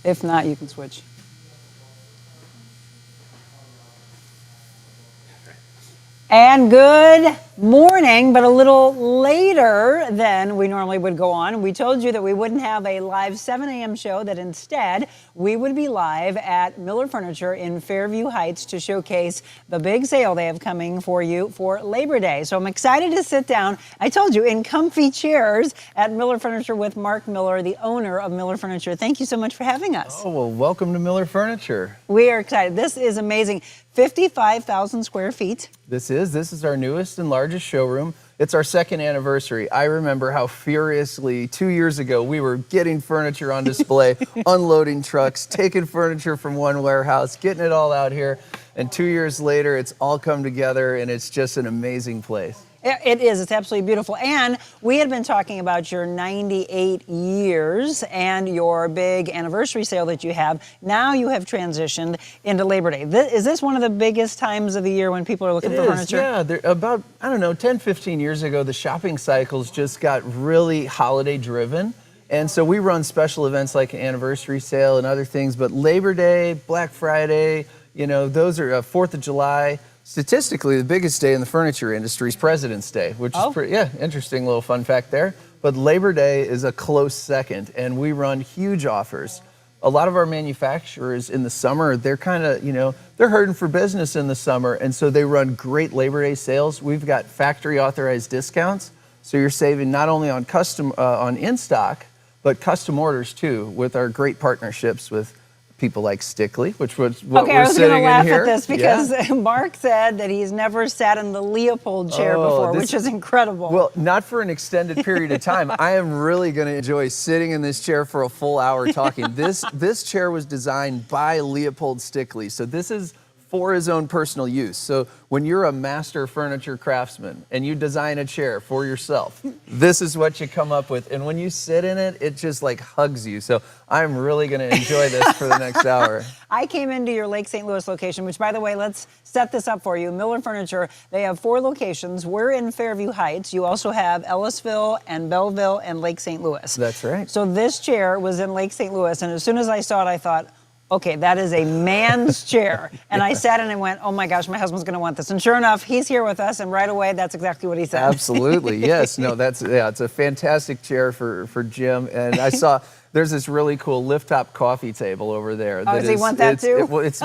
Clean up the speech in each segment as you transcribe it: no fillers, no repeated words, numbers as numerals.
If not, you can switch. And good morning, but a little later than we normally would go on. We told you that we wouldn't have a live 7 a.m. show, that instead we would be live at Mueller Furniture in Fairview Heights to showcase the big sale they have coming for you for Labor Day. So I'm excited to sit down, I told you, in comfy chairs at Mueller Furniture with Mark Mueller, the owner of Mueller Furniture. Thank you so much for having us. Oh, well, welcome to Mueller Furniture. We are excited. This is amazing. 55,000 square feet. This is our newest and largest showroom. It's our second anniversary. I remember how furiously 2 years ago we were getting furniture on display, unloading trucks, taking furniture from one warehouse, getting it all out here. And 2 years later, it's all come together and it's just an amazing place. It is. It's absolutely beautiful. And we had been talking about your 98 years and your big anniversary sale that you have. Now you have transitioned into Labor Day. Is this one of the biggest times of the year when people are looking for furniture? Yeah. About, 10, 15 years ago, the shopping cycles just got really holiday driven. And so we run special events like an anniversary sale and other things. But Labor Day, Black Friday, those are 4th of July. Statistically, the biggest day in the furniture industry is President's Day, which is pretty, interesting little fun fact there. But Labor Day is a close second, and we run huge offers. A lot of our manufacturers in the summer, they're kind of, they're hurting for business in the summer, and so they run great Labor Day sales. We've got factory authorized discounts, so you're saving not only on on in-stock, but custom orders too, with our great partnerships with people like Stickley, which was what we're sitting in here. I was going to laugh at this because Mark said that he's never sat in the Leopold chair before, which is incredible. Well, not for an extended period of time. I am really going to enjoy sitting in this chair for a full hour talking. This chair was designed by Leopold Stickley, so this is for his own personal use. So when you're a master furniture craftsman and you design a chair for yourself, this is what you come up with. And when you sit in it, it just like hugs you. So I'm really going to enjoy this for the next hour. I came into your Lake St. Louis location, which, by the way, let's set this up for you. Mueller Furniture, they have 4 locations. We're in Fairview Heights. You also have Ellisville and Belleville and Lake St. Louis. That's right. So this chair was in Lake St. Louis, and as soon as I saw it, I thought, okay, that is a man's chair. And I sat in and went, oh my gosh, my husband's going to want this. And sure enough, he's here with us, and right away, that's exactly what he said. Absolutely, yes. No, it's a fantastic chair for Jim. And I saw there's this really cool lift-top coffee table over there. Oh, does he want that too? It's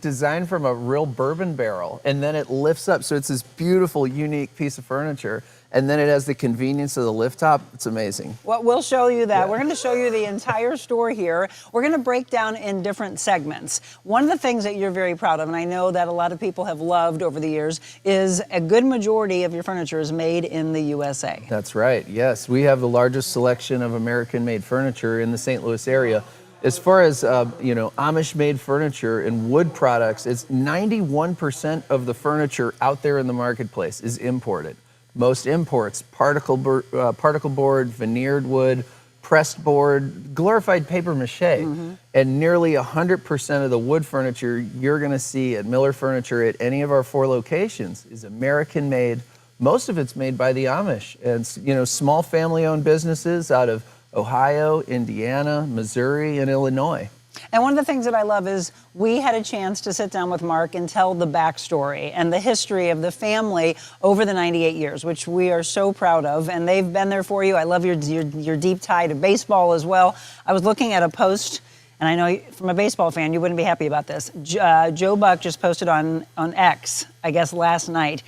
designed from a real bourbon barrel, and then it lifts up. So it's this beautiful, unique piece of furniture. And then it has the convenience of the lift top. It's amazing. Well, we'll show you that. Yeah. We're going to show you the entire store here. We're going to break down in different segments. One of the things that you're very proud of, and I know that a lot of people have loved over the years, is a good majority of your furniture is made in the USA. That's right, yes. We have the largest selection of American-made furniture in the St. Louis area. As far as, Amish-made furniture and wood products, it's 91% of the furniture out there in the marketplace is imported. Most imports, particle board, veneered wood, pressed board, glorified paper mache. And nearly 100% of the wood furniture you're going to see at Mueller Furniture at any of our 4 locations is American made. Most of it's made by the Amish. And, small family-owned businesses out of Ohio, Indiana, Missouri, and Illinois. And one of the things that I love is we had a chance to sit down with Mark and tell the backstory and the history of the family over the 98 years, which we are so proud of. And they've been there for you. I love your deep tie to baseball as well. I was looking at a post, and I know from a baseball fan, you wouldn't be happy about this. Joe Buck just posted on X, I guess, last night.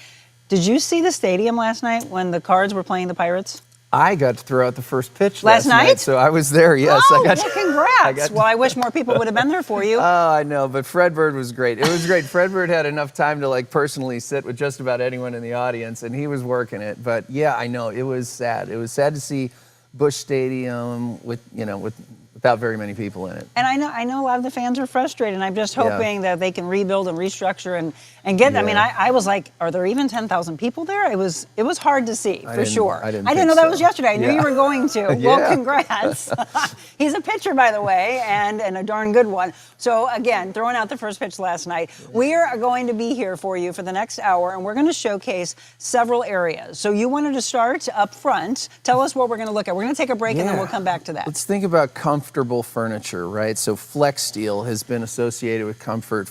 Did you see the stadium last night when the Cards were playing the Pirates? I got to throw out the first pitch last night, so I was there. Yes, congrats! Well, I wish more people would have been there for you. Oh, I know, but Fred Bird was great. It was great. Fred Bird had enough time to personally sit with just about anyone in the audience, and he was working it. But yeah, I know it was sad. It was sad to see Busch Stadium with the without very many people in it. And I know a lot of the fans are frustrated, and I'm just hoping that they can rebuild and restructure and get. Yeah. I mean, I was like, are there even 10,000 people there? It was hard to see for sure. I didn't know that so. was yesterday. I knew you were going to. Yeah. Well, congrats. He's a pitcher, by the way, and a darn good one. So again, throwing out the first pitch last night. We are going to be here for you for the next hour, and we're going to showcase several areas. So you wanted to start up front. Tell us what we're going to look at. We're going to take a break, and then we'll come back to that. Let's think about comfortable furniture, right? So Flex Steel has been associated with comfort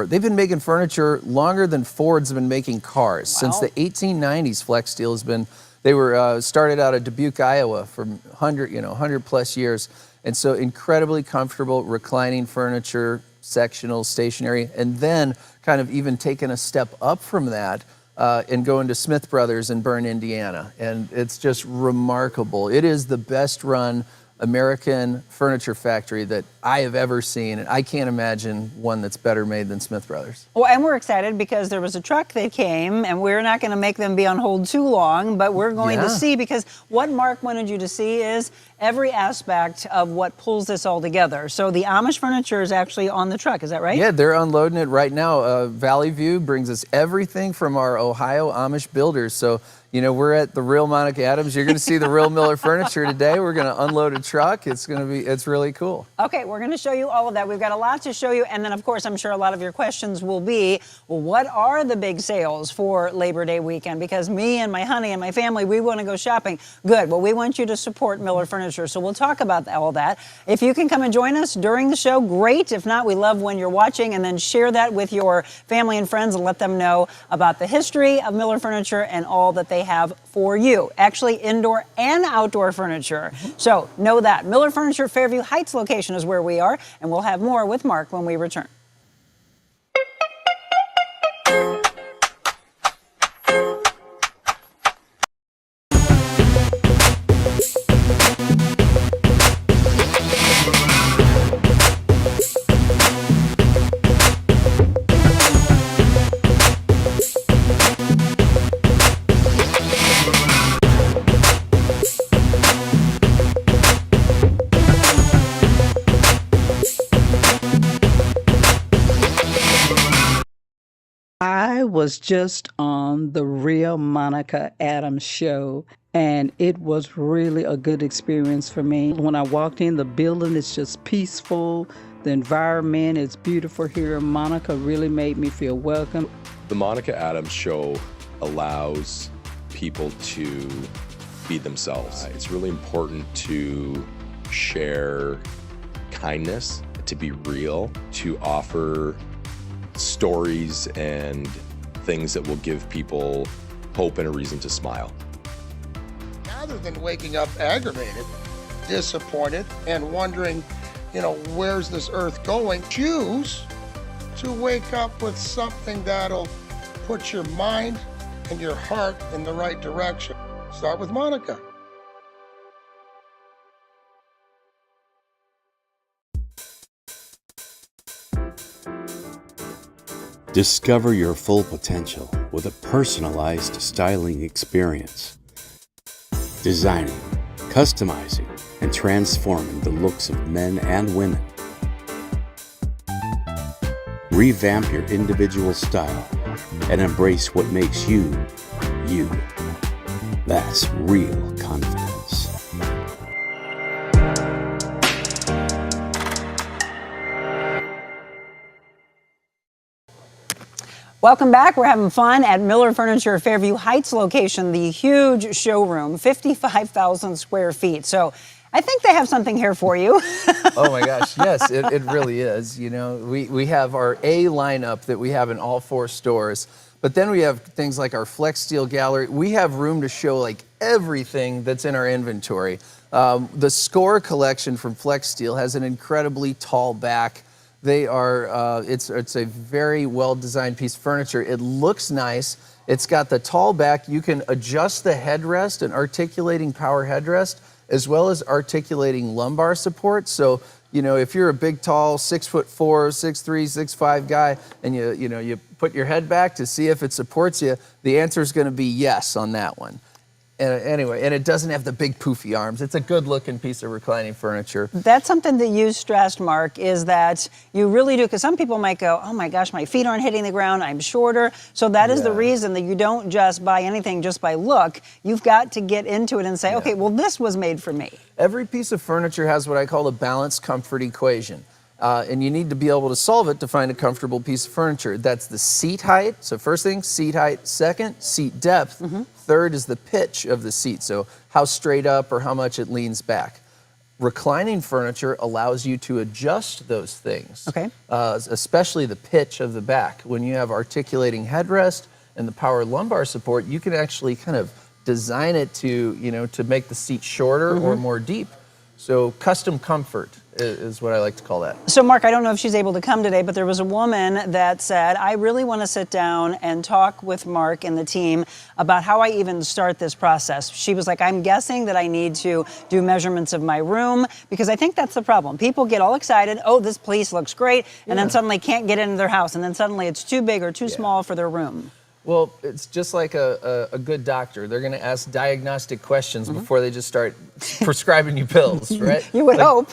they've been making furniture longer than Ford's have been making cars. Since the 1890s, Flex Steel has been, they were started out of Dubuque, Iowa for 100 plus years. And so incredibly comfortable reclining furniture, sectional, stationary, and then kind of even taken a step up from that and going to Smith Brothers in Bern, Indiana. And it's just remarkable. It is the best run American furniture factory that I have ever seen, and I can't imagine one that's better made than Smith Brothers. Well, and we're excited because there was a truck that came, and we're not going to make them be on hold too long, but we're going to see, because what Mark wanted you to see is every aspect of what pulls this all together. So the Amish furniture is actually on the truck, is that right? Yeah, they're unloading it right now. Valley View brings us everything from our Ohio Amish builders. So, we're at the real Monica Adams. You're going to see the real Mueller Furniture today. We're going to unload a truck. It's really cool. Okay, we're going to show you all of that. We've got a lot to show you. And then, of course, I'm sure a lot of your questions will be, well, what are the big sales for Labor Day weekend? Because me and my honey and my family, we want to go shopping. Good. Well, we want you to support Mueller Furniture. So we'll talk about all that. If you can come and join us during the show, great. If not, we love when you're watching. And then share that with your family and friends and let them know about the history of Mueller Furniture and all that they have for you. Actually, indoor and outdoor furniture. So know that. Mueller Furniture Fairview Heights location is where we are, and we'll have more with Mark when we return. I was just on the Real Monica Adams show, and it was really a good experience for me. When I walked in, the building is just peaceful. The environment is beautiful here. Monica really made me feel welcome. The Monica Adams show allows people to be themselves. It's really important to share kindness, to be real, to offer stories and things that will give people hope and a reason to smile. Rather than waking up aggravated, disappointed, and wondering, where's this earth going, choose to wake up with something that'll put your mind and your heart in the right direction. Start with Monica. Discover your full potential with a personalized styling experience. Designing, customizing, and transforming the looks of men and women. Revamp your individual style and embrace what makes you, you. That's real confidence. Welcome back. We're having fun at Mueller Furniture Fairview Heights location, the huge showroom, 55,000 square feet. So I think they have something here for you. Oh my gosh, yes, it really is. We have our A lineup that we have in all 4 stores, but then we have things like our Flex Steel Gallery. We have room to show like everything that's in our inventory. The Score collection from Flex Steel has an incredibly tall back. They are, it's a very well-designed piece of furniture. It looks nice. It's got the tall back. You can adjust the headrest, an articulating power headrest, as well as articulating lumbar support. So, if you're a big, tall, 6'4", 6'3", 6'5" guy, and you put your head back to see if it supports you, the answer is going to be yes on that one. Anyway, and it doesn't have the big poofy arms. It's a good looking piece of reclining furniture. That's something that you stressed, Mark, is that you really do, because some people might go, oh my gosh, my feet aren't hitting the ground, I'm shorter. So that is the reason that you don't just buy anything just by look. You've got to get into it and say, okay, well, this was made for me. Every piece of furniture has what I call a balanced comfort equation. And you need to be able to solve it to find a comfortable piece of furniture. That's the seat height. So first thing, seat height. Second, seat depth. Third is the pitch of the seat. So how straight up or how much it leans back. Reclining furniture allows you to adjust those things. Okay. Especially the pitch of the back. When you have articulating headrest and the power lumbar support, you can actually kind of design it to, to make the seat shorter or more deep. So custom comfort is what I like to call that. So Mark, I don't know if she's able to come today, but there was a woman that said, I really want to sit down and talk with Mark and the team about how I even start this process. She was like, I'm guessing that I need to do measurements of my room, because I think that's the problem. People get all excited, oh, this place looks great, and then suddenly can't get into their house, and then suddenly it's too big or too small for their room. Well, it's just like a good doctor. They're going to ask diagnostic questions before they just start prescribing you pills, right? You would hope.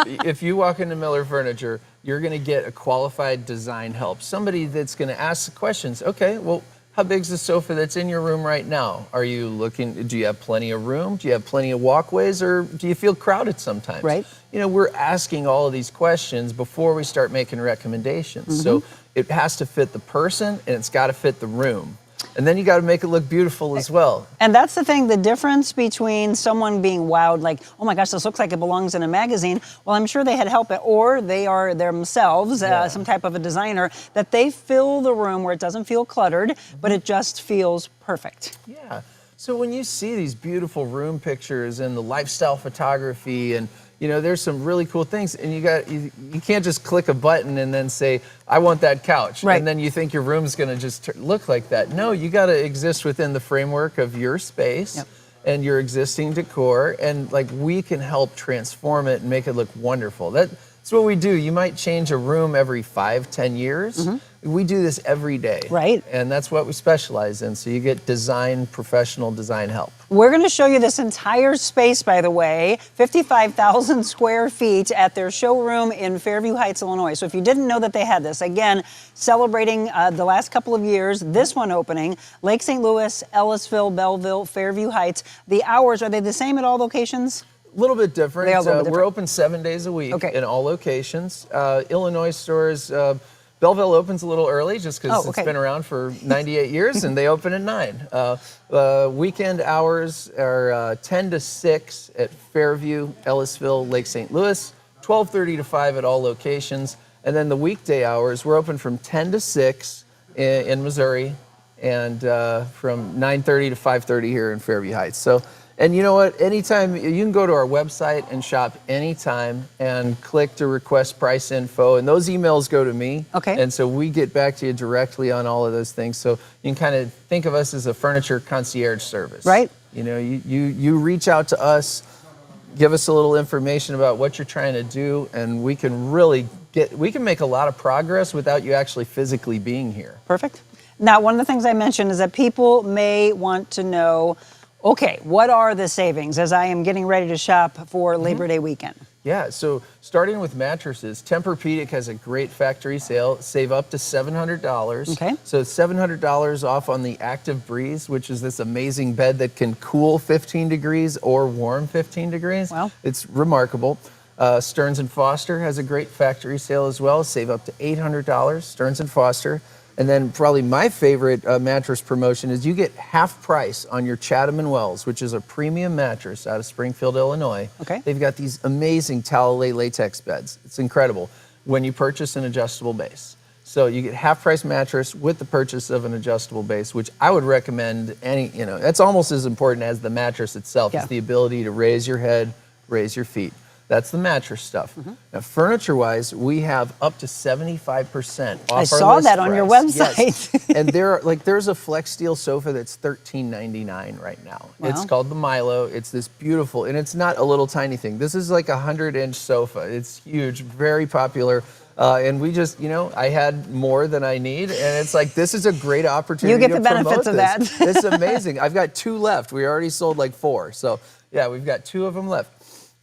If you walk into Mueller Furniture, you're going to get a qualified design help. Somebody that's going to ask the questions. Okay, well, how big's the sofa that's in your room right now? Are you looking, do you have plenty of room? Do you have plenty of walkways, or do you feel crowded sometimes? Right. We're asking all of these questions before we start making recommendations. So it has to fit the person, and it's got to fit the room. And then you got to make it look beautiful as well. And that's the thing, the difference between someone being wowed, like, oh my gosh, this looks like it belongs in a magazine. Well, I'm sure they had help, or they are themselves some type of a designer, that they fill the room where it doesn't feel cluttered, but it just feels perfect. Yeah. So when you see these beautiful room pictures and the lifestyle photography, and there's some really cool things, and you can't just click a button and then say, I want that couch, right, and then you think your room's going to just look like that. No, you got to exist within the framework of your space and your existing decor, and we can help transform it and make it look wonderful. That's what we do. You might change a room every 5-10 years. We do this every day. Right. And that's what we specialize in. So you get professional design help. We're going to show you this entire space, by the way, 55,000 square feet at their showroom in Fairview Heights, Illinois. So if you didn't know that they had this, again, celebrating the last couple of years, this one opening, Lake St. Louis, Ellisville, Belleville, Fairview Heights. The hours, are they the same at all locations? A little bit different. They are a little bit different. We're open 7 days a week in all locations. Illinois stores, Belleville opens a little early just because it's been around for 98 years, and they open at 9. Weekend hours are 10 to 6 at Fairview, Ellisville, Lake St. Louis, 12:30 to 5 at all locations. And then the weekday hours, we're open from 10 to 6 in Missouri, and from 9:30 to 5:30 here in Fairview Heights. So. And you know what? Anytime, you can go to our website and shop anytime and click to request price info, and those emails go to me. Okay. And so we get back to you directly on all of those things. So you can kind of think of us as a furniture concierge service. Right. You reach out to us, give us a little information about what you're trying to do, and we can make a lot of progress without you actually physically being here. Perfect. Now, one of the things I mentioned is that people may want to know, okay, what are the savings as I am getting ready to shop for Labor Day weekend? Yeah, so starting with mattresses, Tempur-Pedic has a great factory sale, save up to $700. Okay. So $700 off on the Active Breeze, which is this amazing bed that can cool 15 degrees or warm 15 degrees. Wow. It's remarkable. Stearns & Foster has a great factory sale as well, save up to $800, Stearns & Foster. And then probably my favorite mattress promotion is you get half price on your Chatham & Wells, which is a premium mattress out of Springfield, Illinois. Okay. They've got these amazing Talalay latex beds. It's incredible when you purchase an adjustable base. So you get half price mattress with the purchase of an adjustable base, which I would recommend that's almost as important as the mattress itself. Yeah. It's the ability to raise your head, raise your feet. That's the mattress stuff. Now, furniture-wise, we have up to 75% off our I saw list that on your price. website. Yes. And there's a Flex Steel sofa that's $13.99 right now. Wow. It's called the Milo. It's this beautiful, and it's not a little tiny thing. This is like a 100-inch sofa. It's huge, very popular. And we just, I had more than I need, and it's like, this is a great opportunity. You get the to benefits of promote that. this. It's amazing. I've got 2 left. We already sold like 4. So yeah, we've got 2 of them left.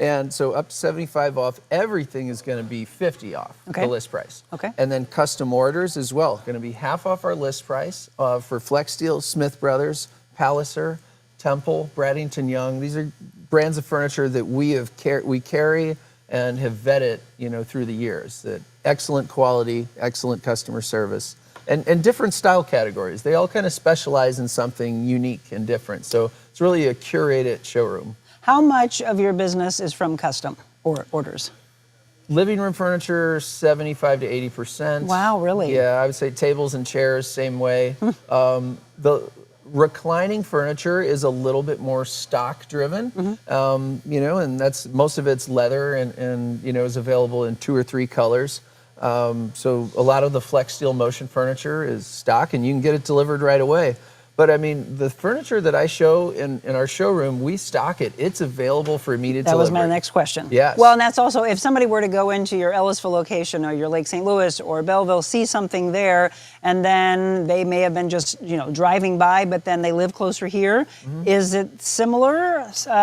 And so up to 75 off, everything is going to be 50 off the list price. Okay. And then custom orders as well, going to be half off our list price for Flex Steel, Smith Brothers, Palliser, Temple, Bradington Young. These are brands of furniture that we carry and have vetted, through the years. That excellent quality, excellent customer service, and different style categories. They all kind of specialize in something unique and different. So it's really a curated showroom. How much of your business is from custom orders? Living room furniture, 75 to 80%. Wow, really? Yeah, I would say tables and chairs, same way. The reclining furniture is a little bit more stock driven, and that's most of it's leather and is available in 2 or 3 colors. So a lot of the Flex Steel motion furniture is stock, and you can get it delivered right away. But I mean, the furniture that I show in our showroom, we stock it. It's available for immediate delivery. That was my next question. Yes. Well, and that's also, if somebody were to go into your Ellisville location or your Lake St. Louis or Belleville, see something there, and then they may have been just, driving by, but then they live closer here. Is it similar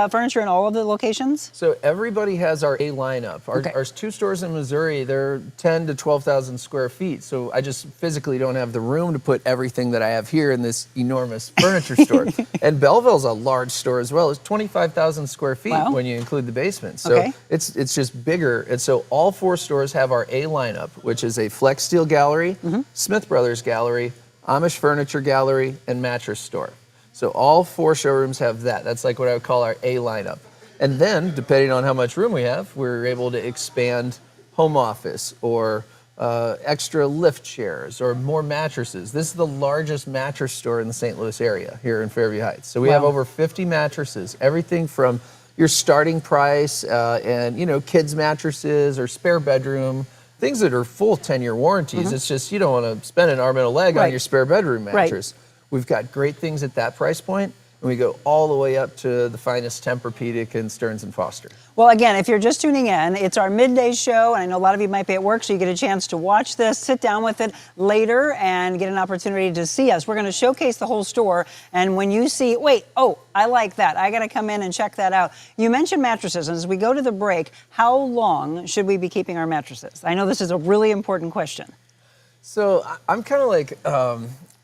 furniture in all of the locations? So everybody has our A lineup. Our 2 stores in Missouri, they're 10 to 12,000 square feet. So I just physically don't have the room to put everything that I have here in this enormous furniture store. And Belleville's a large store as well. It's 25,000 square feet when you include the basement. So it's just bigger. And so all 4 stores have our A lineup, which is a Flex Steel gallery, Smith Brothers gallery, Amish furniture gallery, and mattress store. So all 4 showrooms have that. That's like what I would call our A lineup. And then, depending on how much room we have, we're able to expand home office or extra lift chairs or more mattresses. This is the largest mattress store in the St. Louis area here in Fairview Heights. So we have over 50 mattresses, everything from your starting price and, kids mattresses or spare bedroom, things that are full 10-year warranties. It's just you don't want to spend an arm and a leg on your spare bedroom mattress. We've got great things at that price point, and we go all the way up to the finest Tempur-Pedic and Stearns & Foster. Well, again, if you're just tuning in, it's our midday show, and I know a lot of you might be at work, so you get a chance to watch this, sit down with it later, and get an opportunity to see us. We're going to showcase the whole store, and when you see, I like that, I got to come in and check that out. You mentioned mattresses, and as we go to the break, how long should we be keeping our mattresses? I know this is a really important question. So I'm kind of like,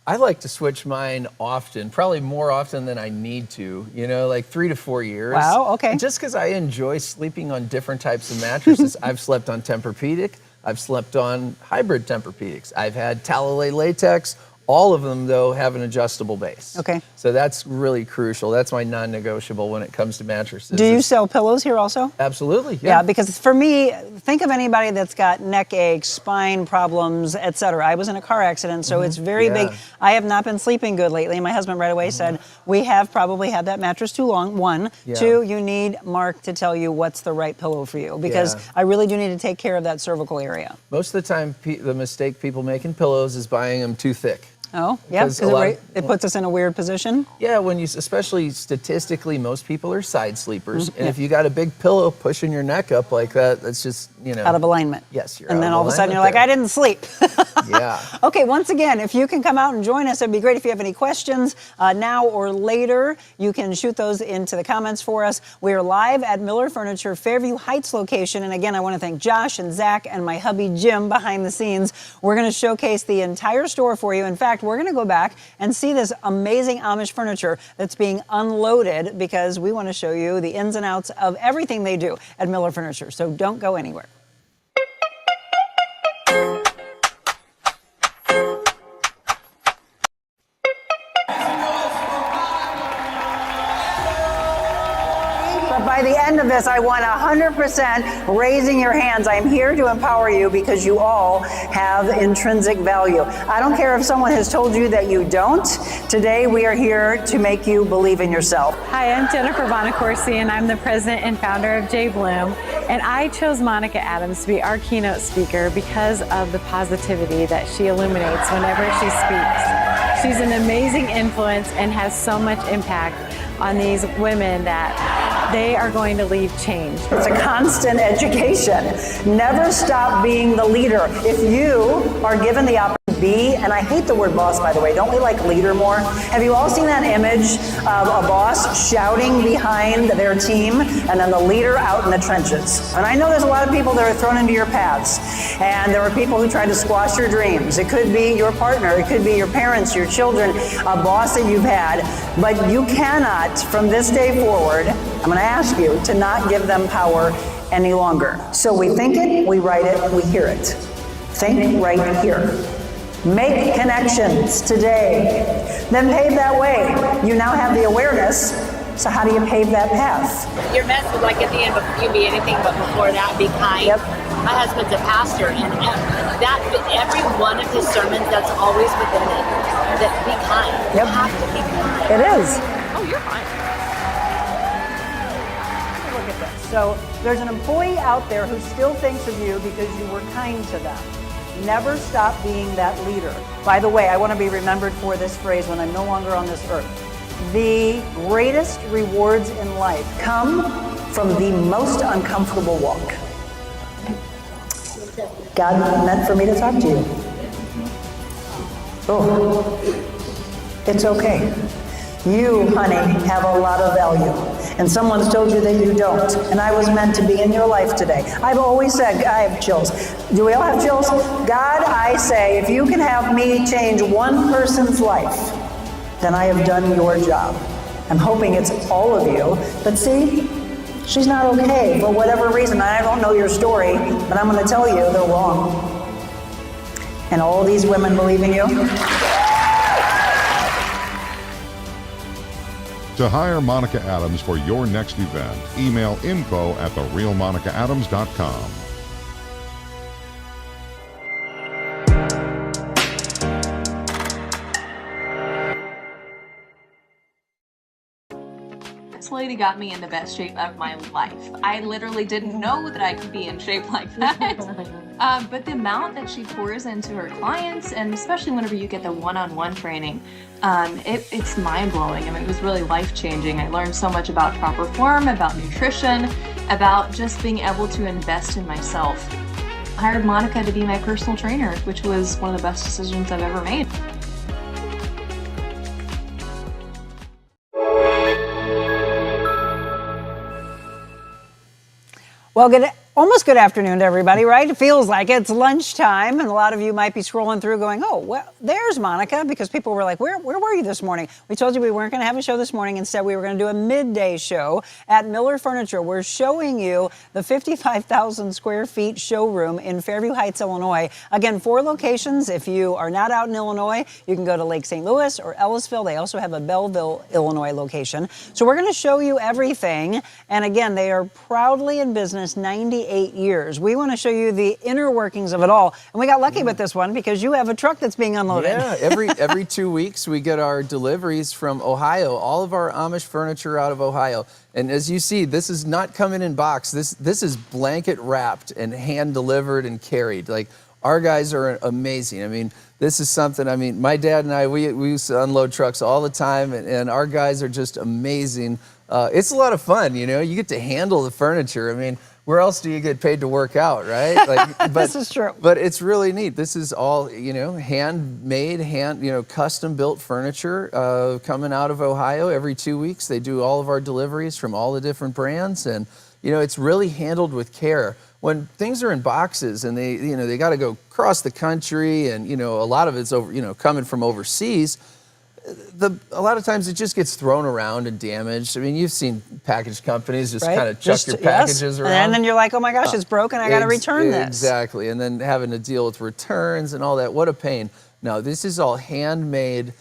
I like to switch mine often, probably more often than I need to, like 3 to 4 years. Wow, okay. Just because I enjoy sleeping on different types of mattresses. I've slept on Tempur-Pedic. I've slept on hybrid Tempur-Pedics. I've had Talalay latex. All of them, though, have an adjustable base. Okay. So that's really crucial. That's my non-negotiable when it comes to mattresses. Do you sell pillows here also? Absolutely, Yeah, because for me, think of anybody that's got neck aches, spine problems, etc. I was in a car accident, so it's very big. I have not been sleeping good lately. My husband right away said, we have probably had that mattress too long, 1. 2, you need Mark to tell you what's the right pillow for you, because I really do need to take care of that cervical area. Most of the time, the mistake people make in pillows is buying them too thick. Oh, yeah, because it puts us in a weird position. Yeah, especially statistically, most people are side sleepers. And if you got a big pillow pushing your neck up like that, that's just, out of alignment. Yes, and then all of a sudden you're like, I didn't sleep. Yeah. Okay, once again, if you can come out and join us, it'd be great. If you have any questions now or later, you can shoot those into the comments for us. We are live at Mueller Furniture, Fairview Heights location. And again, I want to thank Josh and Zach and my hubby Jim behind the scenes. We're going to showcase the entire store for you. In fact, we're going to go back and see this amazing Amish furniture that's being unloaded, because we want to show you the ins and outs of everything they do at Mueller Furniture. So don't go anywhere. By the end of this, I want 100% raising your hands. I'm here to empower you because you all have intrinsic value. I don't care if someone has told you that you don't. Today, we are here to make you believe in yourself. Hi, I'm Jennifer Bonacorsi, and I'm the president and founder of J Bloom. And I chose Monica Adams to be our keynote speaker because of the positivity that she illuminates whenever she speaks. She's an amazing influence and has so much impact on these women that they are going to leave changed. It's a constant education. Never stop being the leader. If you are given the opportunity to be, and I hate the word boss, by the way, don't we like leader more? Have you all seen that image of a boss shouting behind their team and then the leader out in the trenches? And I know there's a lot of people that are thrown into your paths, and there are people who try to squash your dreams. It could be your partner, it could be your parents, your children, a boss that you've had, but you cannot, from this day forward, I'm going to ask you to not give them power any longer. So we think it, we write it, we hear it. Think right here. Make connections today. Then pave that way. You now have the awareness. So how do you pave that path? Your message, like at the end, you can be anything, but before that, be kind. Yep. My husband's a pastor, and that every one of his sermons, that's always within it. That be kind. Yep. You have to be kind. It is. Oh, you're fine. Look at this. So there's an employee out there who still thinks of you because you were kind to them. Never stop being that leader. By the way, I want to be remembered for this phrase when I'm no longer on this earth. The greatest rewards in life come from the most uncomfortable walk. God meant for me to talk to you. Oh, it's okay. You, honey, have a lot of value. And someone's told you that you don't. And I was meant to be in your life today. I've always said, I have chills. Do we all have chills? God, I say, if you can have me change one person's life, then I have done your job. I'm hoping it's all of you. But see, she's not okay for whatever reason. I don't know your story, but I'm going to tell you they're wrong. And all these women believe in you. To hire Monica Adams for your next event, email info@therealmonicaadams.com. This lady got me in the best shape of my life. I literally didn't know that I could be in shape like that. But the amount that she pours into her clients, and especially whenever you get the one-on-one training, it's mind-blowing. I mean, it was really life-changing. I learned so much about proper form, about nutrition, about just being able to invest in myself. I hired Monica to be my personal trainer, which was one of the best decisions I've ever made. Well, almost good afternoon to everybody, right? It feels like it's lunchtime, and a lot of you might be scrolling through going, oh, well, there's Monica, because people were like, where were you this morning? We told you we weren't going to have a show this morning. Instead, we were going to do a midday show at Mueller Furniture. We're showing you the 55,000 square feet showroom in Fairview Heights, Illinois. Again, 4 locations. If you are not out in Illinois, you can go to Lake St. Louis or Ellisville. They also have a Belleville, Illinois location. So we're going to show you everything. And again, they are proudly in business 98 years. We want to show you the inner workings of it all. And we got lucky with this one because you have a truck that's being unloaded. Yeah, every 2 weeks we get our deliveries from Ohio, all of our Amish furniture out of Ohio. And as you see, this is not coming in box. This is blanket wrapped and hand delivered and carried. Like, our guys are amazing. I mean, this is something, I mean, my dad and I, we used to unload trucks all the time, and our guys are just amazing. It's a lot of fun, you know, you get to handle the furniture. I mean, where else do you get paid to work out, right? Like, but, this is true. But it's really neat. This is all, you know, handmade, custom built furniture coming out of Ohio. Every 2 weeks they do all of our deliveries from all the different brands, and you know, it's really handled with care. When things are in boxes and they got to go across the country, and you know, a lot of it's over, you know, coming from overseas. A lot of times it just gets thrown around and damaged. I mean, you've seen package companies just kind of chuck your packages around. And then you're like, oh my gosh, it's broken, I got to return this. Exactly, and then having to deal with returns and all that. What a pain. No, this is all handmade,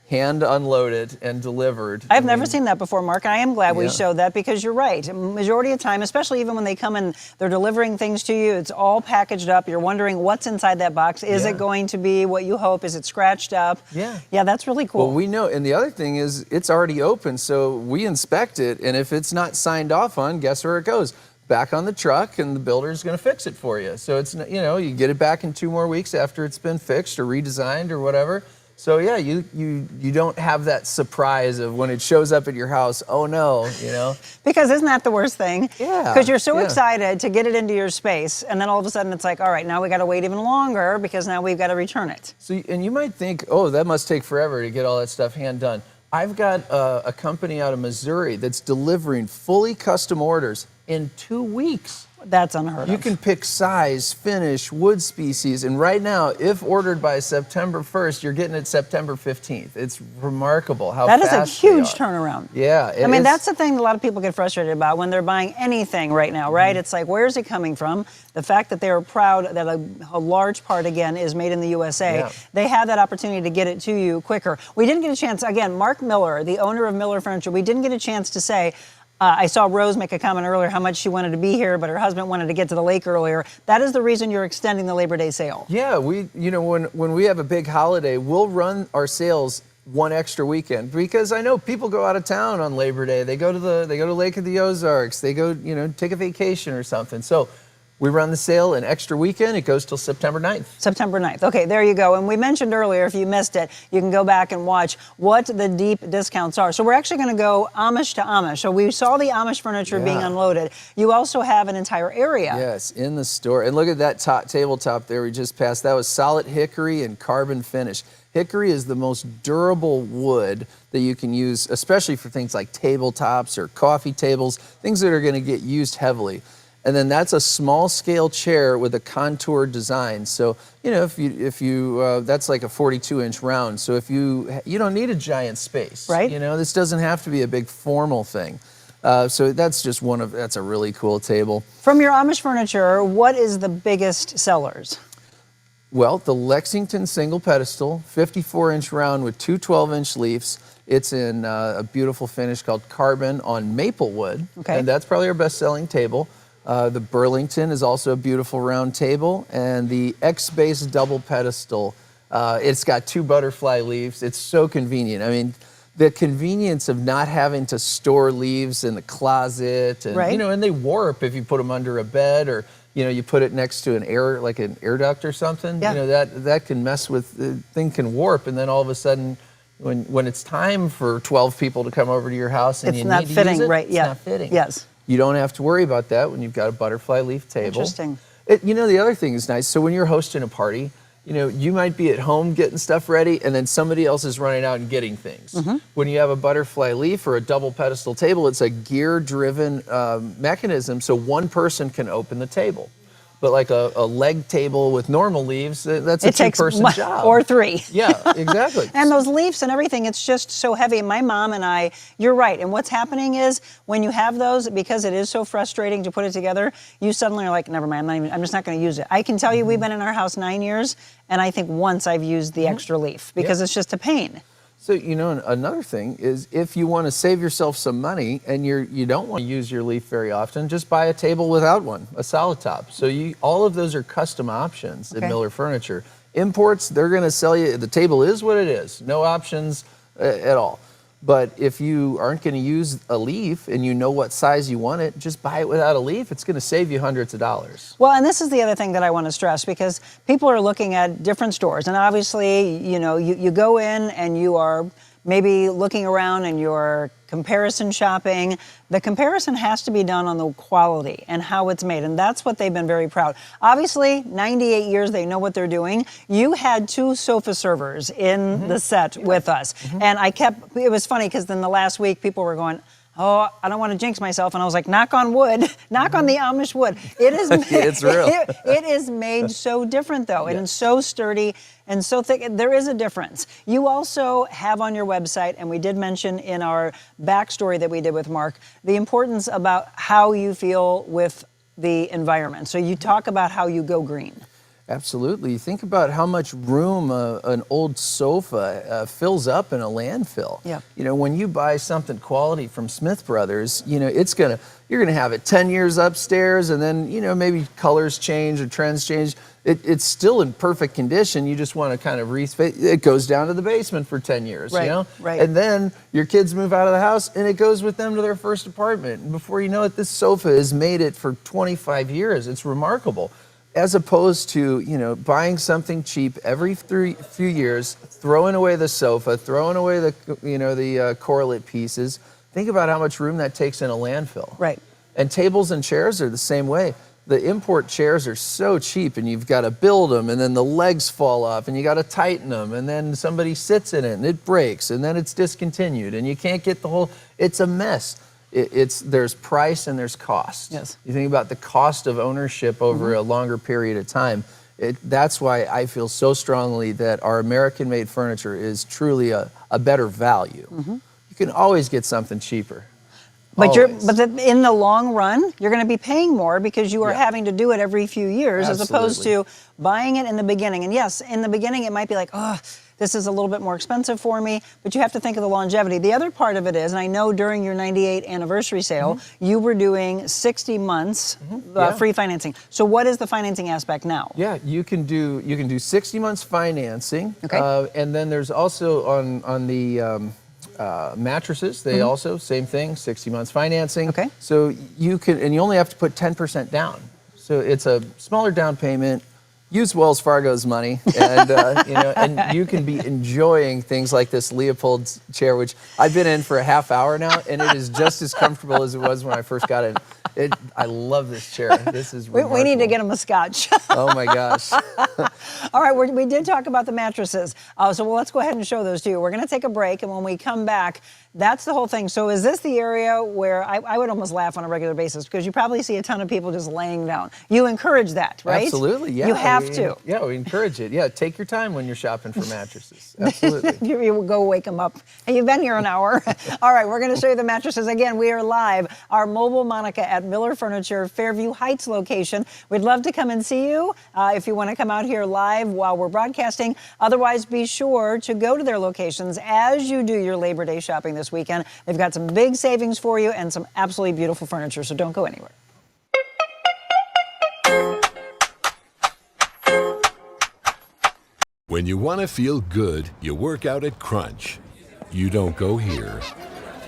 hand unloaded and delivered. I've never seen that before, Mark, and I am glad we showed that, because you're right. Majority of the time, especially even when they come and they're delivering things to you, it's all packaged up. You're wondering what's inside that box. Is it going to be what you hope? Is it scratched up? Yeah, that's really cool. Well, we know, and the other thing is it's already open, so we inspect it, and if it's not signed off on, guess where it goes? Back on the truck, and the builder's going to fix it for you. So it's, you know, you get it back in 2 more weeks after it's been fixed or redesigned or whatever. So yeah, you don't have that surprise of when it shows up at your house, oh no, you know? Because isn't that the worst thing? Yeah. Because you're so yeah. excited to get it into your space, and then all of a sudden it's like, all right, now we got to wait even longer because now we've got to return it. So, and you might think, oh, that must take forever to get all that stuff hand done. I've got a company out of Missouri that's delivering fully custom orders in 2 weeks. That's unheard of. You can pick size, finish, wood species, and right now, if ordered by September 1st, you're getting it September 15th. It's remarkable how That is fast a huge they are. turnaround. Yeah. I mean, that's the thing that a lot of people get frustrated about when they're buying anything right now, right? It's like, where's it coming from? The fact that they are proud that a large part, again, is made in the USA. Yeah. They have that opportunity to get it to you quicker. We didn't get a chance, again, Mark Miller, the owner of Mueller Furniture, we didn't get a chance to say, I saw Rose make a comment earlier how much she wanted to be here, but her husband wanted to get to the lake earlier. That is the reason you're extending the Labor Day sale. Yeah, when we have a big holiday, we'll run our sales one extra weekend because I know people go out of town on Labor Day. They go to Lake of the Ozarks. They go, take a vacation or something. So we run the sale an extra weekend. It goes till September 9th. September 9th. Okay, there you go. And we mentioned earlier, if you missed it, you can go back and watch what the deep discounts are. So we're actually going to go Amish to Amish. So we saw the Amish furniture being unloaded. You also have an entire area. Yes, in the store. And look at that tabletop there we just passed. That was solid hickory and carbon finish. Hickory is the most durable wood that you can use, especially for things like tabletops or coffee tables, things that are going to get used heavily. And then that's a small scale chair with a contour design. So, if you that's like a 42-inch round. So if you don't need a giant space, right? This doesn't have to be a big formal thing. So that's just that's a really cool table. From your Amish furniture, what is the biggest sellers? Well, the Lexington single pedestal, 54-inch round with two 12-inch leaves. It's in a beautiful finish called carbon on maple wood. Okay. And that's probably our best-selling table. The Burlington is also a beautiful round table, and the X-Base double pedestal, it's got two butterfly leaves. It's so convenient. I mean, the convenience of not having to store leaves in the closet, and right. And they warp if you put them under a bed, or you put it next to an air duct or something. Yeah. That can mess with, the thing can warp, and then all of a sudden, when it's time for 12 people to come over to your house and it's you not need to fitting, use it, right? it's Yeah. not fitting. Yes. You don't have to worry about that when you've got a butterfly leaf table. Interesting. The other thing is nice. So when you're hosting a party, you might be at home getting stuff ready, and then somebody else is running out and getting things. Mm-hmm. When you have a butterfly leaf or a double pedestal table, it's a gear-driven mechanism, so one person can open the table. But like a leg table with normal leaves, that's a two-person job. Or three. Yeah, exactly. And those leaves and everything, it's just so heavy. My mom and I, you're right. And what's happening is when you have those, because it is so frustrating to put it together, you suddenly are like, never mind, I'm just not going to use it. I can tell you we've been in our house 9 years, and I think once I've used the extra leaf because it's just a pain. So, another thing is if you want to save yourself some money and you don't want to use your leaf very often, just buy a table without one, a solid top. So all of those are custom options at Mueller Furniture. Imports, they're going to sell you, the table is what it is, no options at all. But if you aren't going to use a leaf and you know what size you want it, just buy it without a leaf. It's going to save you hundreds of dollars. Well, and this is the other thing that I want to stress, because people are looking at different stores. And obviously, you go in and you are maybe looking around and you're comparison shopping. The comparison has to be done on the quality and how it's made, and that's what they've been very proud. Obviously, 98 years, they know what they're doing. You had two sofa servers in the set with us, and it was funny because then the last week people were going, oh, I don't want to jinx myself. And I was like, knock on wood, knock on the Amish wood. It is it's real. It is made so different, though, and so sturdy and so thick. There is a difference. You also have on your website, and we did mention in our backstory that we did with Mark, the importance about how you feel with the environment. So you talk about how you go green. Absolutely. Think about how much room an old sofa fills up in a landfill. Yeah. When you buy something quality from Smith Brothers, you're gonna have it 10 years upstairs, and then maybe colors change or trends change. It's still in perfect condition. You just want to kind of it goes down to the basement for 10 years. Right. Right. And then your kids move out of the house, and it goes with them to their first apartment. And before you know it, this sofa has made it for 25 years. It's remarkable. as opposed to, buying something cheap every few years, throwing away the sofa, throwing away the correlate pieces. Think about how much room that takes in a landfill. Right. And tables and chairs are the same way. The import chairs are so cheap, and you've got to build them, and then the legs fall off, and you got to tighten them, and then somebody sits in it, and it breaks, and then it's discontinued, and you can't get the whole. It's a mess. There's price and there's cost. Yes. You think about the cost of ownership over a longer period of time. That's why I feel so strongly that our American-made furniture is truly a better value. You can always get something cheaper. But in the long run, you're going to be paying more because you are having to do it every few years as opposed to buying it in the beginning. And yes, in the beginning, it might be like, oh, this is a little bit more expensive for me, but you have to think of the longevity. The other part of it is, and I know during your 98 anniversary sale, you were doing 60 months free financing. So what is the financing aspect now? Yeah, you can do 60 months financing. Okay. And then there's also on the mattresses, they also, same thing, 60 months financing. Okay. So you only have to put 10% down. So it's a smaller down payment. Use Wells Fargo's money, and and you can be enjoying things like this Leopold chair, which I've been in for a half hour now, and it is just as comfortable as it was when I first got it. I love this chair. This is remarkable. We need to get him a scotch. Oh my gosh. All right, we did talk about the mattresses. Let's go ahead and show those to you. We're going to take a break, and when we come back, that's the whole thing. So is this the area where I would almost laugh on a regular basis because you probably see a ton of people just laying down. You encourage that, right? Absolutely, yeah. You have to. Yeah, we encourage it. Yeah, take your time when you're shopping for mattresses. Absolutely. You will go wake them up. Hey, you've been here an hour. All right, we're going to show you the mattresses. Again, we are live. Our mobile Monica at Mueller Furniture, Fairview Heights location. We'd love to come and see you if you want to come out here live while we're broadcasting. Otherwise, be sure to go to their locations as you do your Labor Day shopping this weekend. They've got some big savings for you and some absolutely beautiful furniture, so don't go anywhere. When you want to feel good, you work out at Crunch. You don't go here,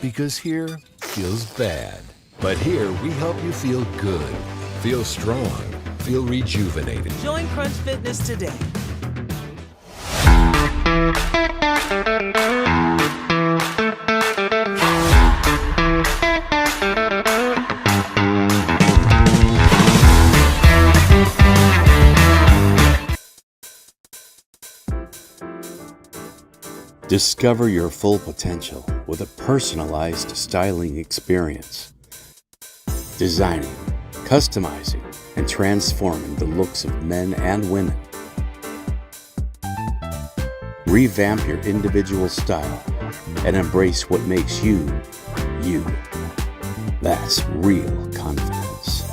because here feels bad. But here we help you feel good, feel strong, feel rejuvenated. Join Crunch Fitness today. Discover your full potential with a personalized styling experience. Designing, customizing, and transforming the looks of men and women. Revamp your individual style and embrace what makes you, you. That's real confidence.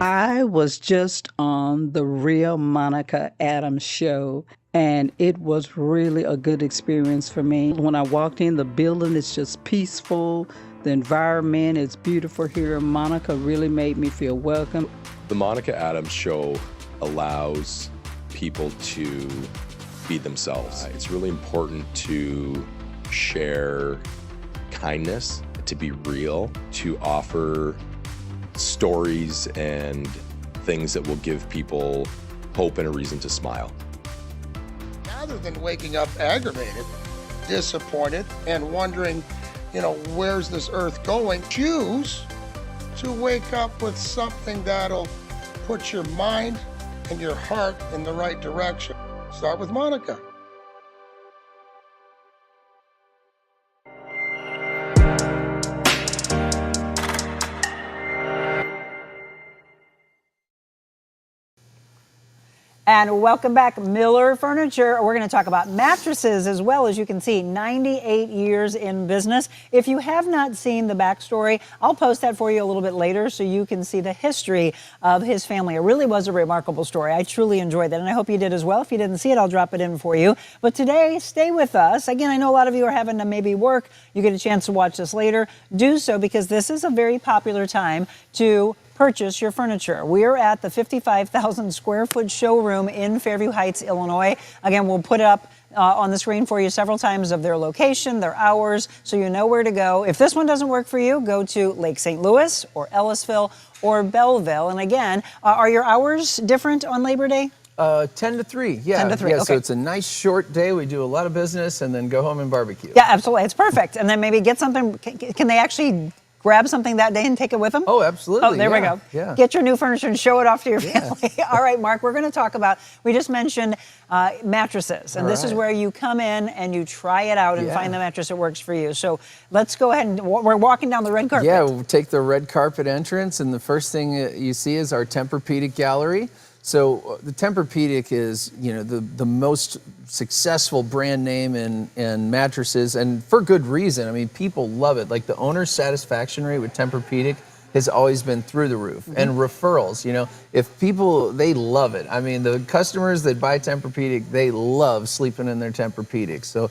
I was just on the Real Monica Adams show, and it was really a good experience for me. When I walked in, the building is just peaceful. The environment is beautiful here. Monica really made me feel welcome. The Monica Adams Show allows people to be themselves. It's really important to share kindness, to be real, to offer stories and things that will give people hope and a reason to smile. Rather than waking up aggravated, disappointed, and wondering, where's this earth going? Choose to wake up with something that'll put your mind and your heart in the right direction. Start with Monica. And welcome back, Mueller Furniture. We're going to talk about mattresses as well. As you can see, 98 years in business. If you have not seen the backstory, I'll post that for you a little bit later so you can see the history of his family. It really was a remarkable story. I truly enjoyed that, and I hope you did as well. If you didn't see it, I'll drop it in for you. But today, stay with us. Again, I know a lot of you are having to maybe work. You get a chance to watch this later. Do so, because this is a very popular time to purchase your furniture. We're at the 55,000 square foot showroom in Fairview Heights, Illinois. Again, we'll put up on the screen for you several times of their location, their hours, so you know where to go. If this one doesn't work for you, go to Lake St. Louis or Ellisville or Belleville. And again, are your hours different on Labor Day? 10 to 3, yeah. 10 to 3, yeah, okay. So it's a nice short day. We do a lot of business and then go home and barbecue. Yeah, absolutely. It's perfect. And then maybe get something. Can they actually grab something that day and take it with them? Oh, absolutely. Oh, there we go. Yeah. Get your new furniture and show it off to your family. All right, Mark, we're going to talk about, we just mentioned mattresses. And this is where you come in and you try it out and find the mattress that works for you. So let's go ahead and we're walking down the red carpet. Yeah, we'll take the red carpet entrance, and the first thing you see is our Tempur-Pedic gallery. So the Tempur-Pedic is, you know, the most successful brand name in mattresses, and for good reason. I mean, people love it. Like the owner's satisfaction rate with Tempur-Pedic has always been through the roof. And referrals, you know, if people, they love it. I mean, the customers that buy Tempur-Pedic, they love sleeping in their Tempur-Pedic. So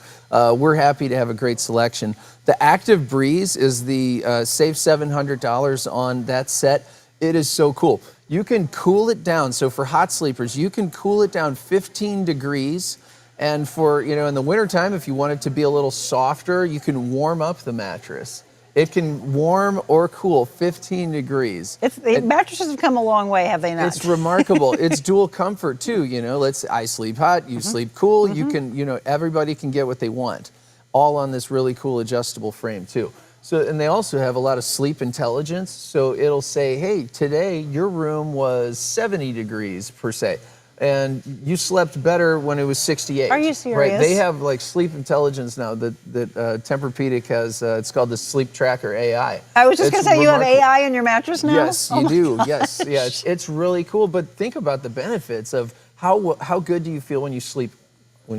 we're happy to have a great selection. The Active Breeze is the save $700 on that set. It is so cool. You can cool it down. So for hot sleepers, you can cool it down 15 degrees. And for, you know, in the wintertime, if you want it to be a little softer, you can warm up the mattress. It can warm or cool 15 degrees. Mattresses have come a long way, have they not? It's remarkable. It's dual comfort too, you know. I sleep hot, you sleep cool. You can, you know, everybody can get what they want. All on this really cool adjustable frame too. So, and they also have a lot of sleep intelligence. So it'll say, hey, today your room was 70 degrees per se, and you slept better when it was 68. Are you serious? Right? They have like sleep intelligence now that Tempur-Pedic has. It's called the Sleep Tracker AI. I was just going to say, you have AI in your mattress now? Yes, you do. Yes, yeah. It's really cool. But think about the benefits of how good do you feel when you sleep.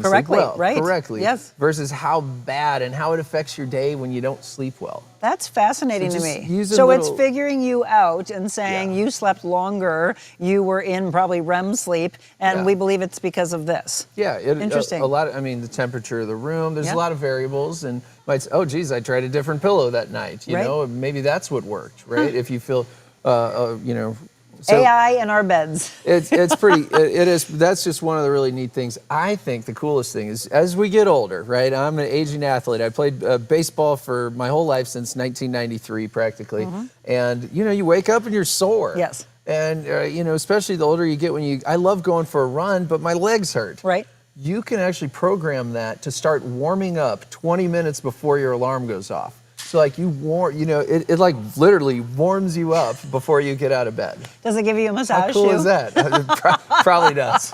Correctly, well, right? Correctly, yes. Versus how bad and how it affects your day when you don't sleep well. That's fascinating to me. So it's figuring you out and saying you slept longer, you were in probably REM sleep, and we believe it's because of this. Yeah, interesting. A lot of, I mean, the temperature of the room. There's a lot of variables, and might say, oh, geez, I tried a different pillow that night. You know, maybe that's what worked, right? If you feel, you know. So AI in our beds. It's pretty, it is, that's just one of the really neat things. I think the coolest thing is as we get older, right? I'm an aging athlete. I played baseball for my whole life since 1993 practically. And, you know, you wake up and you're sore. Yes. And, you know, especially the older you get I love going for a run, but my legs hurt. Right. You can actually program that to start warming up 20 minutes before your alarm goes off. So like you know, it like literally warms you up before you get out of bed. Does it give you a massage? How cool is that? It probably does.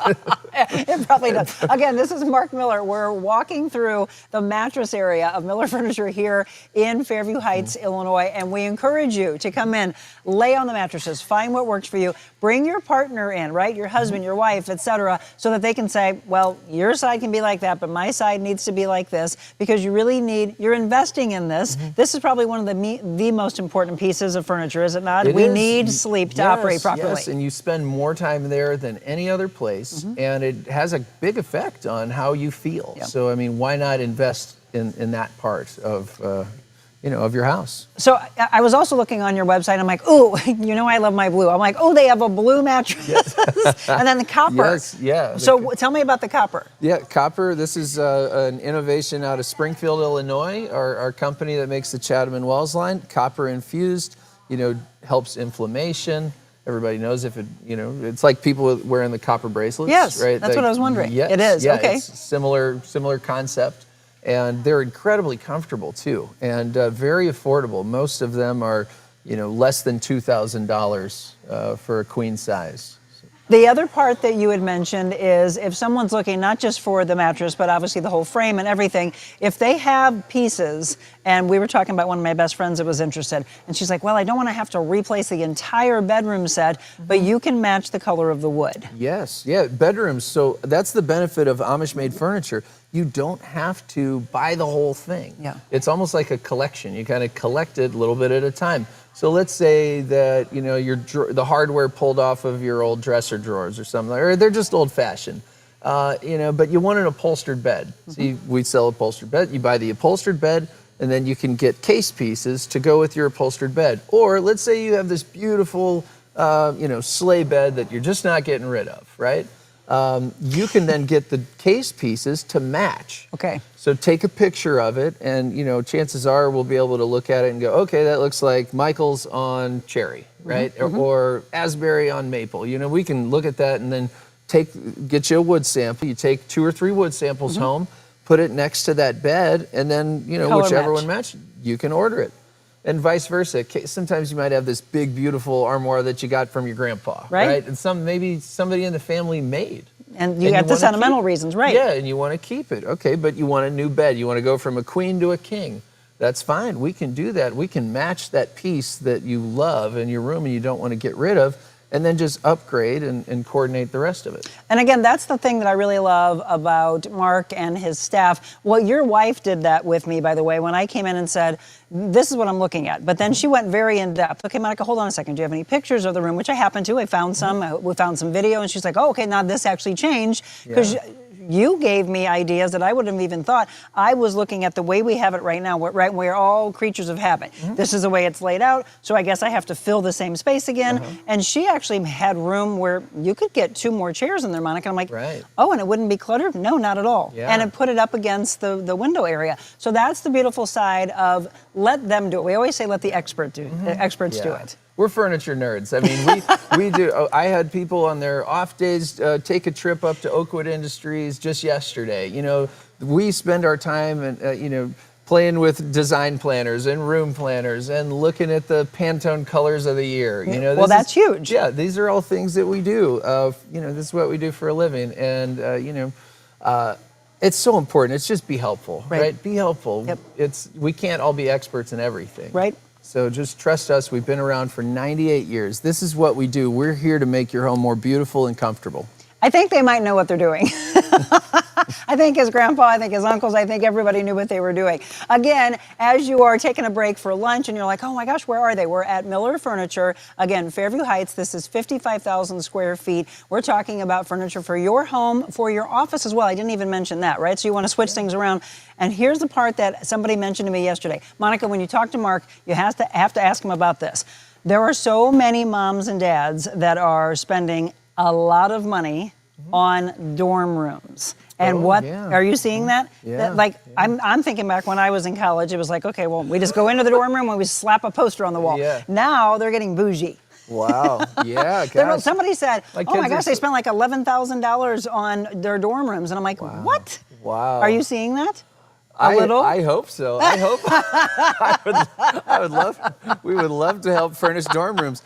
It probably does. Again, this is Mark Miller. We're walking through the mattress area of Mueller Furniture here in Fairview Heights, Illinois, and we encourage you to come in, lay on the mattresses, find what works for you, bring your partner in, right? Your husband, your wife, etc., so that they can say, well, your side can be like that, but my side needs to be like this, because you really you're investing in this. This is probably one of the most important pieces of furniture, is it not? We need sleep to operate properly. Yes, and you spend more time there than any other place, and it has a big effect on how you feel. Yep. So, I mean, why not invest in that part of, you know, of your house? So I was also looking on your website. I'm like, ooh, you know, I love my blue. I'm like, oh, they have a blue mattress, and then the copper. Yes, yeah. So tell me about the copper. Yeah, copper. This is an innovation out of Springfield, Illinois. Our company that makes the Chatham and Wells line, copper infused. You know, helps inflammation. Everybody knows if it, you know, it's like people wearing the copper bracelets. Yes, right? that's what I was wondering. Yes, it is. Yeah, okay. It's similar concept, and they're incredibly comfortable too, and very affordable. Most of them are, you know, less than $2,000 for a queen size. The other part that you had mentioned is if someone's looking not just for the mattress, but obviously the whole frame and everything, if they have pieces, and we were talking about one of my best friends that was interested, and she's like, well, I don't want to have to replace the entire bedroom set, but you can match the color of the wood. Yes, yeah, bedrooms. So that's the benefit of Amish-made furniture. You don't have to buy the whole thing. Yeah. It's almost like a collection. You kind of collect it a little bit at a time. So let's say that, you know, the hardware pulled off of your old dresser drawers or something, or they're just old-fashioned, you know, but you want an upholstered bed. So we sell upholstered bed. You buy the upholstered bed, and then you can get case pieces to go with your upholstered bed. Or let's say you have this beautiful, you know, sleigh bed that you're just not getting rid of, right? You can then get the case pieces to match. Okay. So take a picture of it, and chances are we'll be able to look at it and go, okay, that looks like Michael's on cherry, right? Or Asbury on maple. We can look at that and then get you a wood sample. You take 2 or 3 wood samples home, put it next to that bed, and then Color whichever match. one matches, you can order it. And vice versa. Sometimes you might have this big, beautiful armoire that you got from your grandpa, Right. And maybe somebody in the family made. And you got the wanna sentimental reasons, right? Yeah, and you want to keep it. Okay, but you want a new bed. You want to go from a queen to a king. That's fine. We can do that. We can match that piece that you love in your room and you don't want to get rid of, and then just upgrade and coordinate the rest of it. And again, that's the thing that I really love about Mark and his staff. Well, your wife did that with me, by the way, when I came in and said, this is what I'm looking at. But then she went very in depth. Okay, Monica, hold on a second. Do you have any pictures of the room? Which I happened to. I found some. We found some video. And she's like, oh, okay, now this actually changed. Because you gave me ideas that I wouldn't have even thought. I was looking at the way we have it right now. Right, we're all creatures of habit. This is the way it's laid out. So I guess I have to fill the same space again. And she actually had room where you could get 2 more chairs in there, Monica. And I'm like, oh, and it wouldn't be cluttered? No, not at all. And it put it up against the window area. So that's the beautiful side of let them do it. We always say let the expert do the experts do it. We're furniture nerds. I mean, we do. I had people on their off days take a trip up to Oakwood Industries just yesterday. We spend our time and playing with design planners and room planners and looking at the Pantone colors of the year. Well, that's huge. Yeah, these are all things that we do. This is what we do for a living, and it's so important. It's just be helpful, right? Be helpful. Yep. We can't all be experts in everything, right? So just trust us. We've been around for 98 years. This is what we do. We're here to make your home more beautiful and comfortable. I think they might know what they're doing. I think his grandpa, I think his uncles, I think everybody knew what they were doing. Again, as you are taking a break for lunch and you're like, oh my gosh, where are they? We're at Mueller Furniture. Again, Fairview Heights. This is 55,000 square feet. We're talking about furniture for your home, for your office as well. I didn't even mention that, right? So you want to switch things around. And here's the part that somebody mentioned to me yesterday. Monica, when you talk to Mark, you have to ask him about this. There are so many moms and dads that are spending a lot of money on dorm rooms. And are you seeing that? Yeah. I'm thinking back when I was in college, it was like, okay, well, we just go into the dorm room and we slap a poster on the wall. Yeah. Now they're getting bougie. Wow. Yeah. Gosh. Somebody said, oh my gosh, they spent like $11,000 on their dorm rooms. And I'm like, what? Wow. Are you seeing that? little? I hope so. I hope. I would love. We would love to help furnish dorm rooms.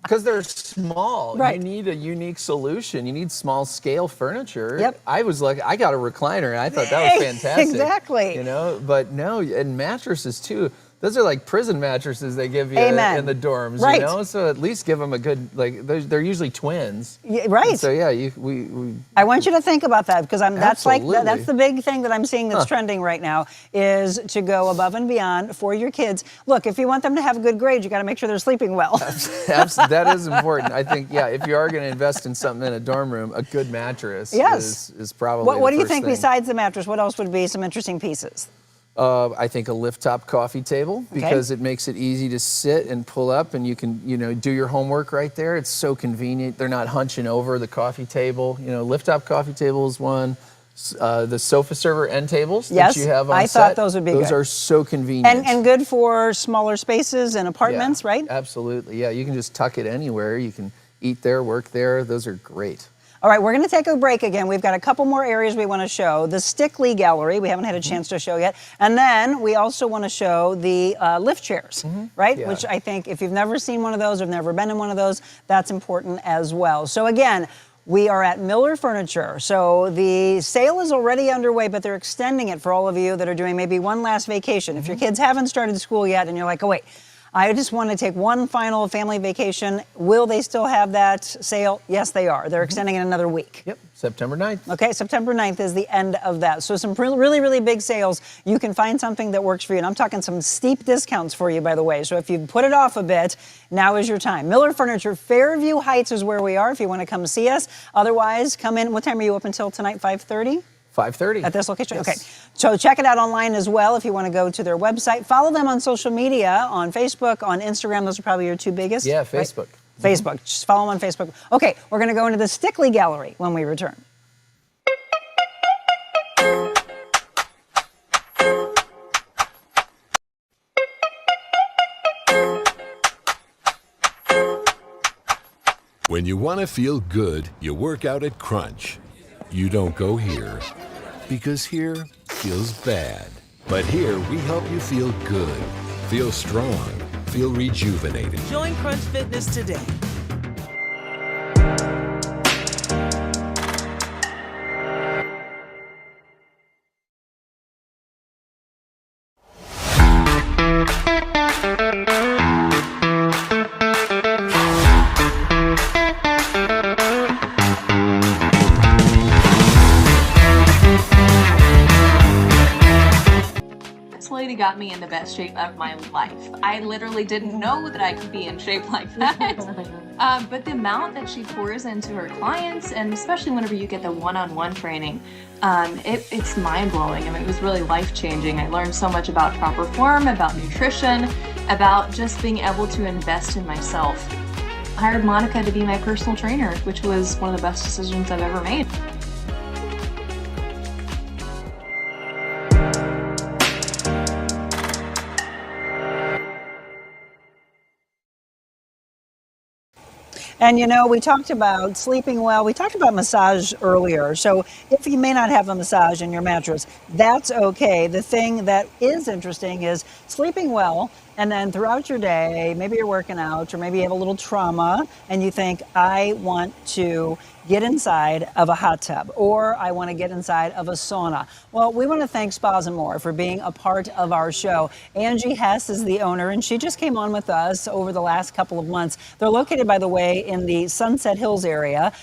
Because they're small. Right. You need a unique solution. You need small scale furniture. Yep. I was like, I got a recliner and I thought that was fantastic. Exactly. But no, and mattresses too. Those are like prison mattresses they give you Amen. in the dorms, Right. So at least give them a good, they're usually twins. Yeah, right. And so yeah, we. I want you to think about that because that's Absolutely. the big thing that I'm seeing that's trending right now is to go above and beyond for your kids. Look, if you want them to have good grades, you got to make sure they're sleeping well. That is important. I think if you are going to invest in something in a dorm room, a good mattress is probably. What do you first think thing. besides the mattress? What else would be some interesting pieces? I think a lift-top coffee table because it makes it easy to sit and pull up, and you can, do your homework right there. It's so convenient. They're not hunching over the coffee table. Lift-top coffee table is one. The sofa server end tables that you have on I set. thought those would be good. Those are so convenient. And good for smaller spaces and apartments, right? Absolutely. Yeah, you can just tuck it anywhere. You can eat there, work there. Those are great. All right, we're going to take a break again. We've got a couple more areas we want to show. The Stickley Gallery, we haven't had a chance to show yet. And then we also want to show the lift chairs, right? Yeah. Which I think if you've never seen one of those or never been in one of those, that's important as well. So again, we are at Mueller Furniture. So the sale is already underway, but they're extending it for all of you that are doing maybe one last vacation. If your kids haven't started school yet and you're like, oh, wait, I just want to take one final family vacation. Will they still have that sale? Yes, they are. They're extending it another week. Yep, September 9th. Okay, September 9th is the end of that. So some really, really big sales. You can find something that works for you. And I'm talking some steep discounts for you, by the way. So if you put it off a bit, now is your time. Mueller Furniture, Fairview Heights is where we are if you want to come see us. Otherwise, come in. What time are you up until tonight? 5:30? 5:30. At this location? Yes. Okay. So check it out online as well if you want to go to their website. Follow them on social media, on Facebook, on Instagram. Those are probably your two biggest. Yeah, Facebook. Right? Facebook. Just follow them on Facebook. Okay, we're going to go into the Stickley Gallery when we return. When you want to feel good, you work out at Crunch. You don't go here because here feels bad. But here we help you feel good, feel strong, feel rejuvenated. Join Crunch Fitness today. This lady got me in the best shape of my life. I literally didn't know that I could be in shape like that. But the amount that she pours into her clients, and especially whenever you get the one-on-one training, it's mind-blowing. I mean, it was really life-changing. I learned so much about proper form, about nutrition, about just being able to invest in myself. I hired Monica to be my personal trainer, which was one of the best decisions I've ever made. And you know, we talked about sleeping well. We talked about massage earlier. So if you may not have a massage in your mattress, that's okay. The thing that is interesting is sleeping well. And then throughout your day, maybe you're working out or maybe you have a little trauma and you think, I want to get inside of a hot tub or I want to get inside of a sauna. Well, we want to thank Spas and More for being a part of our show. Angie Hess is the owner and she just came on with us over the last couple of months. They're located, by the way, in the Sunset Hills area.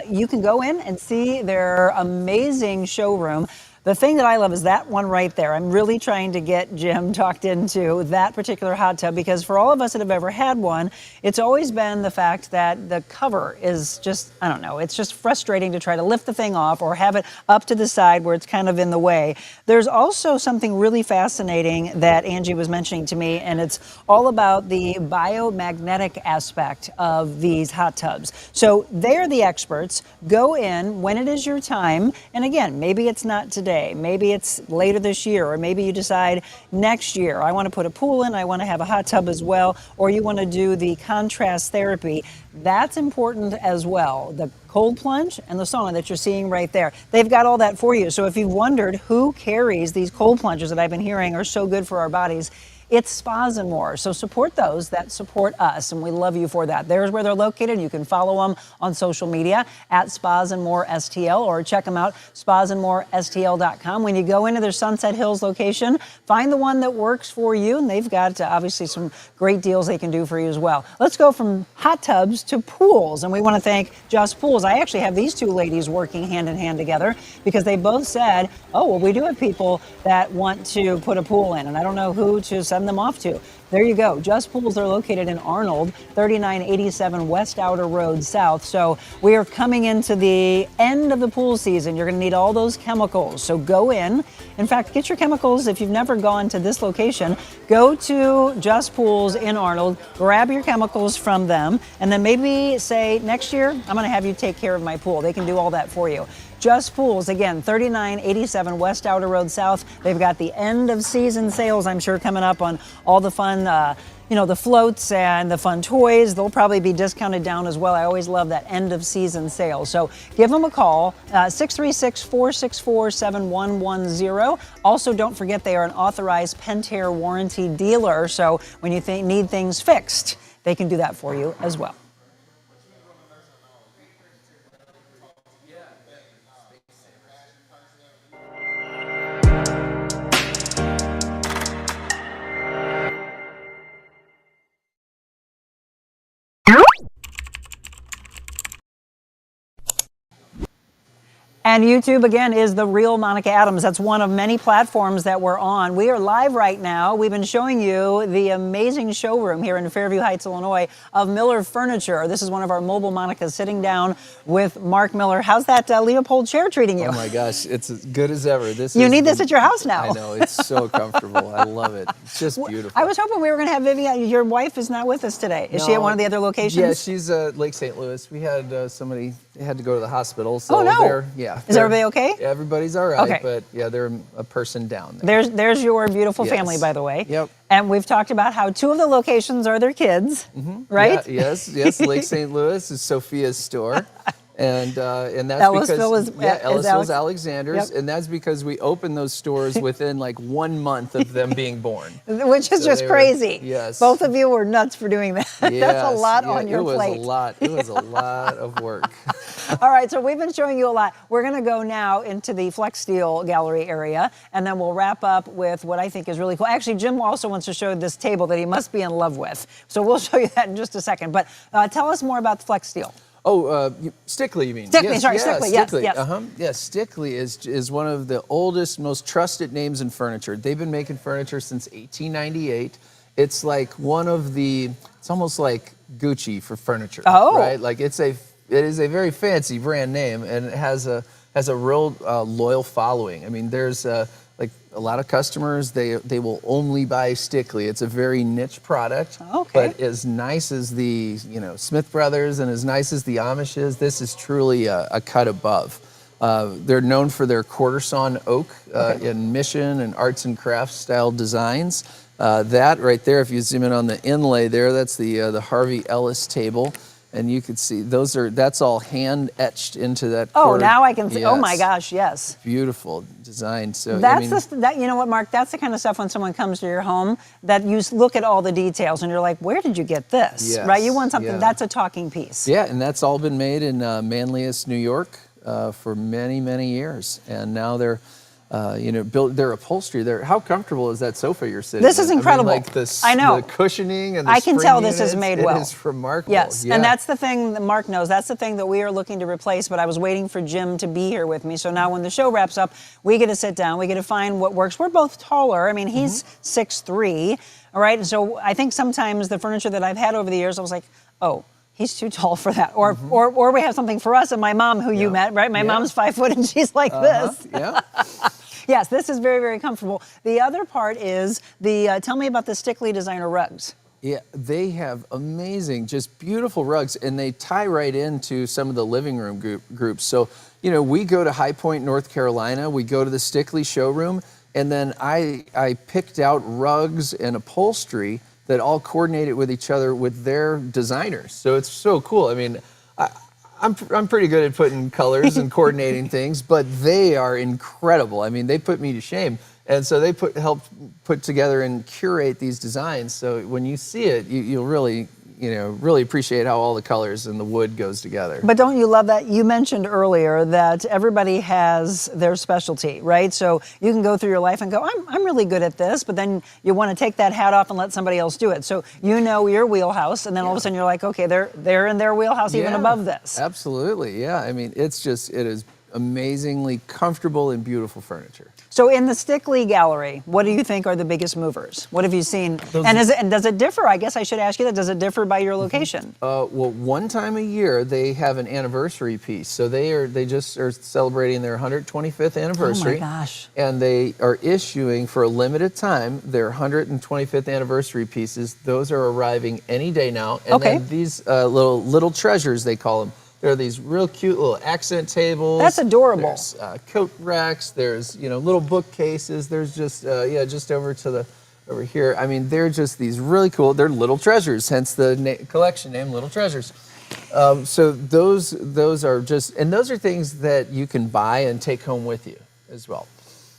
You can go in and see their amazing showroom. The thing that I love is that one right there. I'm really trying to get Jim talked into that particular hot tub because for all of us that have ever had one, it's always been the fact that the cover is just, I don't know, it's just frustrating to try to lift the thing off or have it up to the side where it's kind of in the way. There's also something really fascinating that Angie was mentioning to me, and it's all about the biomagnetic aspect of these hot tubs. So they're the experts. Go in when it is your time. And again, maybe it's not today. Maybe it's later this year, or maybe you decide next year, I want to put a pool in, I want to have a hot tub as well, or you want to do the contrast therapy. That's important as well. The cold plunge and the sauna that you're seeing right there. They've got all that for you. So if you've wondered who carries these cold plunges that I've been hearing are so good for our bodies, it's Spas and More. So support those that support us, and we love you for that. There's where they're located. You can follow them on social media at Spas and More STL, or check them out, spasandmorestl.com. When you go into their Sunset Hills location, find the one that works for you, and they've got obviously some great deals they can do for you as well. Let's go from hot tubs to pools, and we want to thank Just Pools. I actually have these two ladies working hand in hand together because they both said, oh, well, we do have people that want to put a pool in, and I don't know who to send them off to. There you go. Just Pools are located in Arnold, 3987 West Outer Road South. So we are coming into the end of the pool season. You're going to need all those chemicals. So go in. In fact, get your chemicals. If you've never gone to this location, go to Just Pools in Arnold, grab your chemicals from them, and then maybe say, next year, I'm going to have you take care of my pool. They can do all that for you. Just Pools, again, 3987 West Outer Road South. They've got the end of season sales, I'm sure, coming up on all the fun, the floats and the fun toys. They'll probably be discounted down as well. I always love that end of season sale. So give them a call, 636-464-7110. Also, don't forget they are an authorized Pentair warranty dealer. So when you need things fixed, they can do that for you as well. And YouTube, again, is The Real Monica Adams. That's one of many platforms that we're on. We are live right now. We've been showing you the amazing showroom here in Fairview Heights, Illinois, of Mueller Furniture. This is one of our mobile Monicas sitting down with Mark Miller. How's that Leopold chair treating you? Oh my gosh, it's as good as ever. You need this at your house now. I know, it's so comfortable. I love it. It's just beautiful. I was hoping we were going to have Vivian. Your wife is not with us today. Is she at one of the other locations? Yeah, she's Lake St. Louis. We had somebody had to go to the hospital. So oh no! Is everybody okay? Everybody's all right. Okay. But yeah, they're a person down there. There's your beautiful family, by the way. Yep. And we've talked about how 2 of the locations are their kids, right? Yeah, yes. Lake St. Louis is Sophia's store. And that's Ellisville because Ellisville's Alexander's, yep. And that's because we opened those stores within like 1 month of them being born, which is just crazy. Yes, both of you were nuts for doing that. Yes, that's a lot on your plate. It was a lot. It was a lot of work. All right, so we've been showing you a lot. We're going to go now into the Flex Steel Gallery area, and then we'll wrap up with what I think is really cool. Actually, Jim also wants to show this table that he must be in love with, so we'll show you that in just a second. But tell us more about the Flex Steel. Oh, Stickley, you mean? Stickley, yes, sorry, yeah, Stickley, yes. Yes, Stickley is one of the oldest, most trusted names in furniture. They've been making furniture since 1898. It's like it's almost like Gucci for furniture, right? Like it is a very fancy brand name, and it has a real loyal following. I mean, there's like a lot of customers, they will only buy Stickley. It's a very niche product, but as nice as the Smith Brothers and as nice as the Amish is, this is truly a cut above. They're known for their quarter sawn oak in mission and arts and crafts style designs. That right there, if you zoom in on the inlay there, that's the Harvey Ellis table. And you can see that's all hand etched into that. Oh, now I can see. Yes. Oh my gosh, yes. Beautiful design. So that's you know what, Mark? That's the kind of stuff when someone comes to your home that you look at all the details and you're like, where did you get this? Yes, right? You want something that's a talking piece. Yeah, and that's all been made in Manlius, New York, for many, many years, and now they're. Built their upholstery. How comfortable is that sofa you're sitting in? This is incredible. I mean, I know. The cushioning and the I can tell units, this is made well. It is remarkable. Yes, and that's the thing that Mark knows. That's the thing that we are looking to replace, but I was waiting for Jim to be here with me. So now when the show wraps up, we get to sit down. We get to find what works. We're both taller. I mean, he's 6'3", all right? And so I think sometimes the furniture that I've had over the years, I was like, oh, he's too tall for that. Or we have something for us and my mom, who you met, right? My mom's 5 foot and she's like this. Yeah. Yes, this is very, very comfortable. The other part is tell me about the Stickley designer rugs. Yeah, they have amazing, just beautiful rugs, and they tie right into some of the living room groups. So, we go to High Point, North Carolina, we go to the Stickley showroom, and then I picked out rugs and upholstery that all coordinated with each other with their designers. So it's so cool. I mean, I'm pretty good at putting colors and coordinating things, but they are incredible. I mean, they put me to shame. And so they helped put together and curate these designs. So when you see it, you'll really appreciate how all the colors and the wood goes together. But don't you love that? You mentioned earlier that everybody has their specialty, right? So you can go through your life and go, I'm really good at this, but then you want to take that hat off and let somebody else do it. So your wheelhouse, and then all of a sudden you're like, okay, they're in their wheelhouse even above this. Absolutely, yeah. I mean, it is amazingly comfortable and beautiful furniture. So in the Stickley Gallery, what do you think are the biggest movers? What have you seen? And does it differ? I guess I should ask you that. Does it differ by your location? Well, one time a year they have an anniversary piece. So they just are celebrating their 125th anniversary. Oh my gosh! And they are issuing for a limited time their 125th anniversary pieces. Those are arriving any day now. And then these little treasures, they call them. There are these real cute little accent tables. That's adorable. There's coat racks. There's little bookcases. There's just over here. I mean, they're just these really cool. They're little treasures, hence the collection name, Little Treasures. So those are those are things that you can buy and take home with you as well.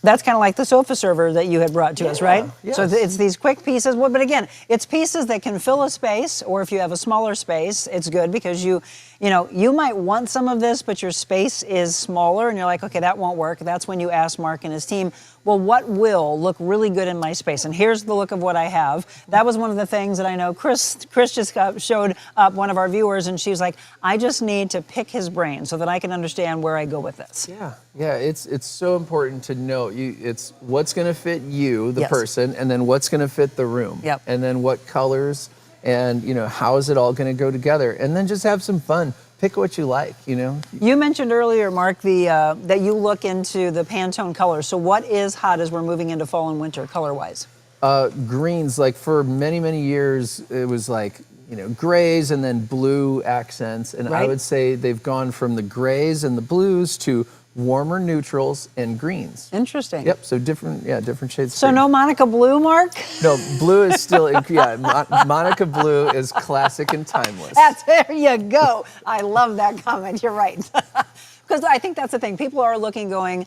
That's kind of like the sofa server that you had brought to us, right? Yes. So it's these quick pieces. Well, but again, it's pieces that can fill a space, or if you have a smaller space, it's good because you might want some of this, but your space is smaller, and you're like, okay, that won't work. That's when you ask Mark and his team, well, what will look really good in my space? And here's the look of what I have. That was one of the things that I know Chris just showed up, one of our viewers, and she's like, I just need to pick his brain so that I can understand where I go with this. Yeah, it's so important to know it's what's going to fit you, the Yes. person, and then what's going to fit the room. Yep. And then what colors, and how is it all going to go together, and then just have some fun. Pick what you like. You mentioned earlier, Mark, that you look into the Pantone colors. So what is hot as we're moving into fall and winter color-wise? Greens, like for many, many years, it was like, grays and then blue accents. And I Right. would say they've gone from the grays and the blues to warmer neutrals and greens. Interesting. Yep, so different shades. of So green. no Monica Blue, Mark? No, blue is still, Monica Blue is classic and timeless. There you go. I love that comment. You're right. Because I think that's the thing. People are looking, going,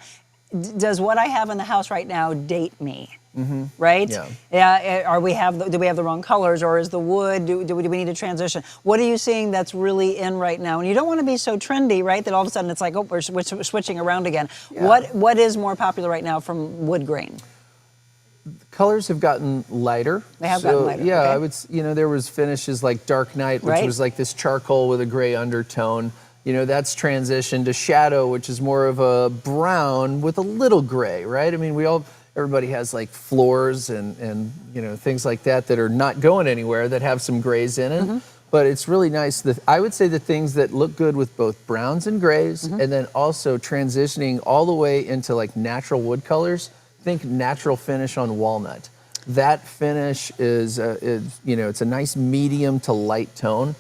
does what I have in the house right now date me? Mm-hmm. Right? Yeah. Do we have the wrong colors, or is the wood? Do we need to transition? What are you seeing that's really in right now? And you don't want to be so trendy, right? That all of a sudden it's like, oh, we're switching around again. Yeah. What is more popular right now from wood grain? Colors have gotten lighter. They have gotten lighter. Yeah, okay. I would. There was finishes like Dark Night, which Right. was like this charcoal with a gray undertone. That's transitioned to Shadow, which is more of a brown with a little gray, right? I mean, everybody has like floors and things like that are not going anywhere that have some grays in it. Mm-hmm. But it's really nice. I would say the things that look good with both browns and grays, Mm-hmm. and then also transitioning all the way into like natural wood colors. Think natural finish on walnut. That finish is it's a nice medium to light tone.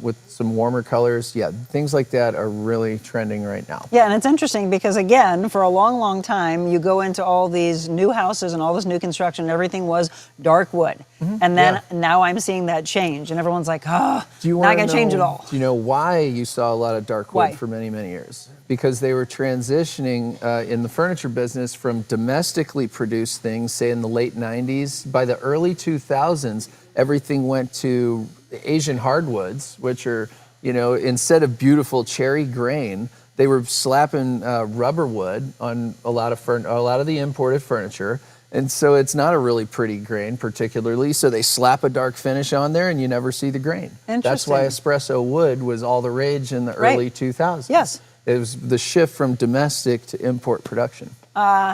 With some warmer colors. Yeah, things like that are really trending right now. Yeah, and it's interesting because, again, for a long, long time, you go into all these new houses and all this new construction, and everything was dark wood. Mm-hmm. And then now I'm seeing that change, and everyone's like, now I got to change it all. Do you know why you saw a lot of dark wood for many, many years? Because they were transitioning in the furniture business from domestically produced things, say in the late 90s. By the early 2000s, everything went to Asian hardwoods, which are, instead of beautiful cherry grain, they were slapping rubber wood on a lot of the imported furniture. And so it's not a really pretty grain particularly. So they slap a dark finish on there and you never see the grain. That's why espresso wood was all the rage in the early 2000s. Yes. It was the shift from domestic to import production.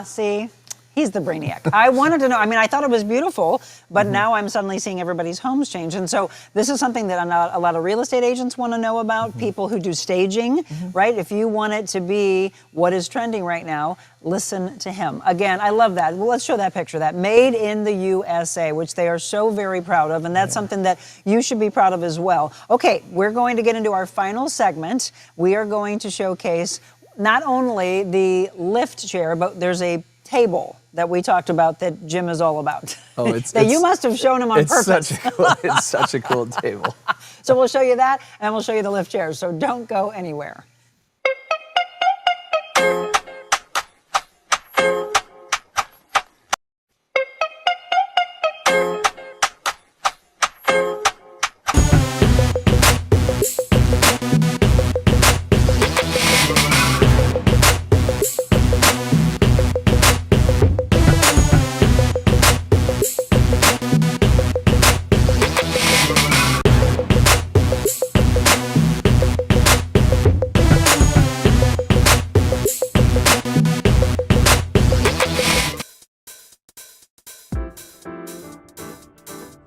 See? He's the brainiac. I wanted to know. I mean, I thought it was beautiful, but now I'm suddenly seeing everybody's homes change. And so this is something that a lot of real estate agents want to know about, people who do staging, right? If you want it to be what is trending right now, listen to him. Again, I love that. Well, let's show that picture, that made in the USA, which they are so very proud of. And that's something that you should be proud of as well. Okay, we're going to get into our final segment. We are going to showcase not only the lift chair, but there's a table that we talked about that Jim is all about. Oh, you must have shown him on purpose. It's such a cool table. So we'll show you that, and we'll show you the lift chairs. So don't go anywhere.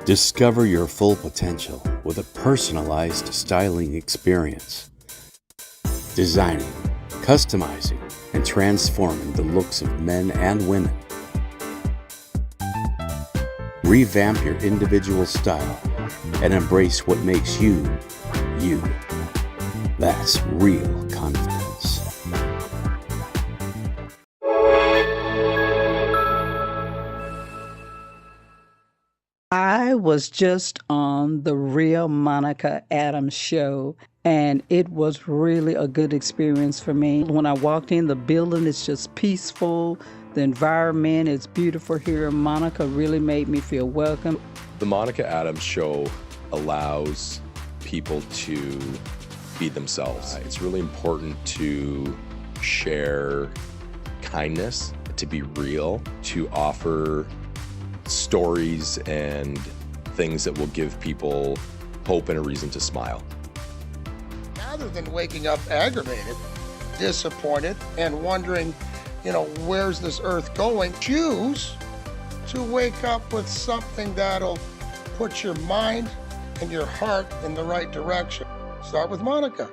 Discover your full potential with a personalized styling experience. Designing, customizing, and transforming the looks of men and women. Revamp your individual style and embrace what makes you, you. That's real confidence. I was just on the Real Monica Adams show, and it was really a good experience for me. When I walked in, the building is just peaceful. The environment is beautiful here. Monica really made me feel welcome. The Monica Adams show allows people to be themselves. It's really important to share kindness, to be real, to offer stories and things that will give people hope and a reason to smile. Rather than waking up aggravated, disappointed, and wondering, where's this earth going, choose to wake up with something that'll put your mind and your heart in the right direction. Start with Monica.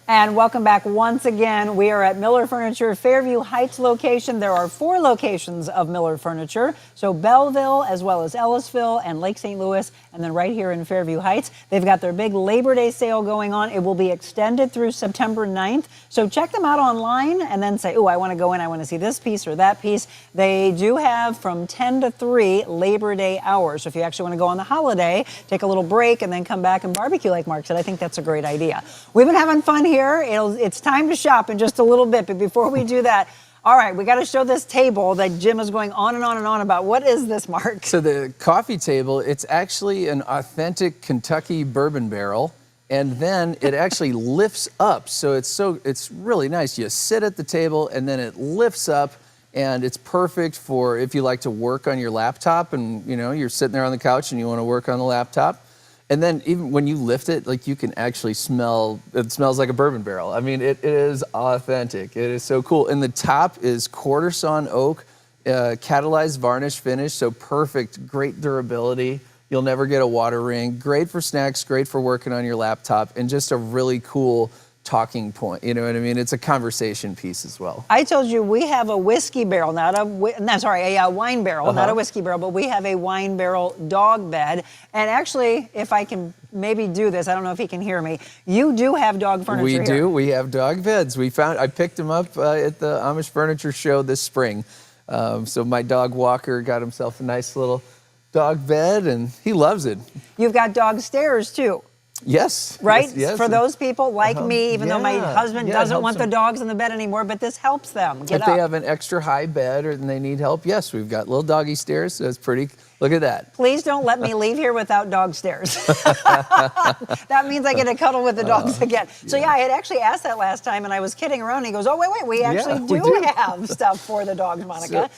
And welcome back once again. We are at Mueller Furniture Fairview Heights location. There are 4 locations of Mueller Furniture. So Belleville, as well as Ellisville and Lake St. Louis, and then right here in Fairview Heights. They've got their big Labor Day sale going on. It will be extended through September 9th. So check them out online and then say, oh, I want to go in. I want to see this piece or that piece. They do have from 10 to 3 Labor Day hours. So if you actually want to go on the holiday, take a little break and then come back and barbecue like Mark said, I think that's a great idea. We've been having fun here. It's time to shop in just a little bit, but before we do that, all right, we got to show this table that Jim is going on and on and on about. What is this, Mark? So the coffee table, it's actually an authentic Kentucky bourbon barrel, and then it actually lifts up. So it's really nice. You sit at the table, and then it lifts up, and it's perfect for if you like to work on your laptop, and you're sitting there on the couch and you want to work on the laptop. And then even when you lift it, like you can actually smell, it smells like a bourbon barrel. I mean, it is authentic. It is so cool. And the top is quarter sawn oak, catalyzed varnish finish, so perfect, great durability. You'll never get a water ring. Great for snacks, great for working on your laptop, and just a really cool talking point. You know what I mean? It's a conversation piece as well. I told you we have a whiskey barrel, a wine barrel, not a whiskey barrel, but we have a wine barrel dog bed. And actually, if I can maybe do this, I don't know if he can hear me. You do have dog furniture We here. do. We have dog beds. I picked them up at the Amish Furniture Show this spring. So my dog Walker got himself a nice little dog bed, and he loves it. You've got dog stairs too. Yes. Right? Yes. For those people like me, even though my husband doesn't want the dogs in the bed anymore, but this helps them get up. If they have an extra high bed and they need help, yes, we've got little doggy stairs, so it's pretty, look at that. Please don't let me leave here without dog stairs. That means I get to cuddle with the dogs again. So I had actually asked that last time and I was kidding around. And he goes, oh, wait, we actually do have stuff for the dogs, Monica.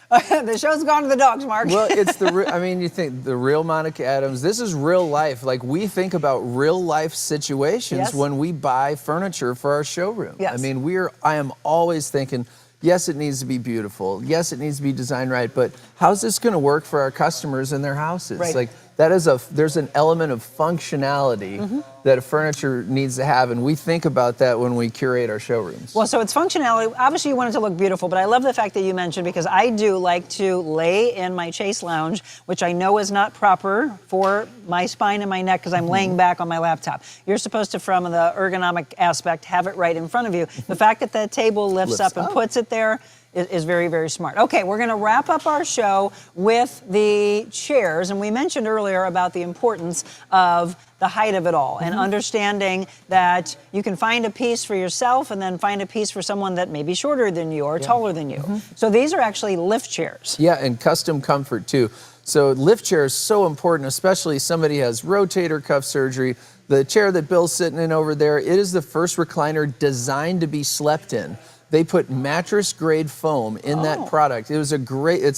The show's gone to the dogs, Mark. Well, it's you think the real Monica Adams, this is real life. Like we think about real life situations when we buy furniture for our showroom. Yes. I mean, I am always thinking, yes, it needs to be beautiful. Yes, it needs to be designed right, but how's this going to work for our customers in their houses? Right. Like there's an element of functionality that a furniture needs to have, and we think about that when we curate our showrooms. Well, so it's functionality. Obviously, you want it to look beautiful, but I love the fact that you mentioned, because I do like to lay in my Chase Lounge, which I know is not proper for my spine and my neck because I'm laying back on my laptop. You're supposed to, from the ergonomic aspect, have it right in front of you. The fact that the table lifts up and puts it there is very, very smart. Okay, we're going to wrap up our show with the chairs. And we mentioned earlier about the importance of the height of it all and understanding that you can find a piece for yourself and then find a piece for someone that may be shorter than you or taller than you. So these are actually lift chairs. Yeah, and custom comfort too. So lift chair is so important, especially somebody has rotator cuff surgery. The chair that Bill's sitting in over there, it is the first recliner designed to be slept in. They put mattress grade foam in that product. It's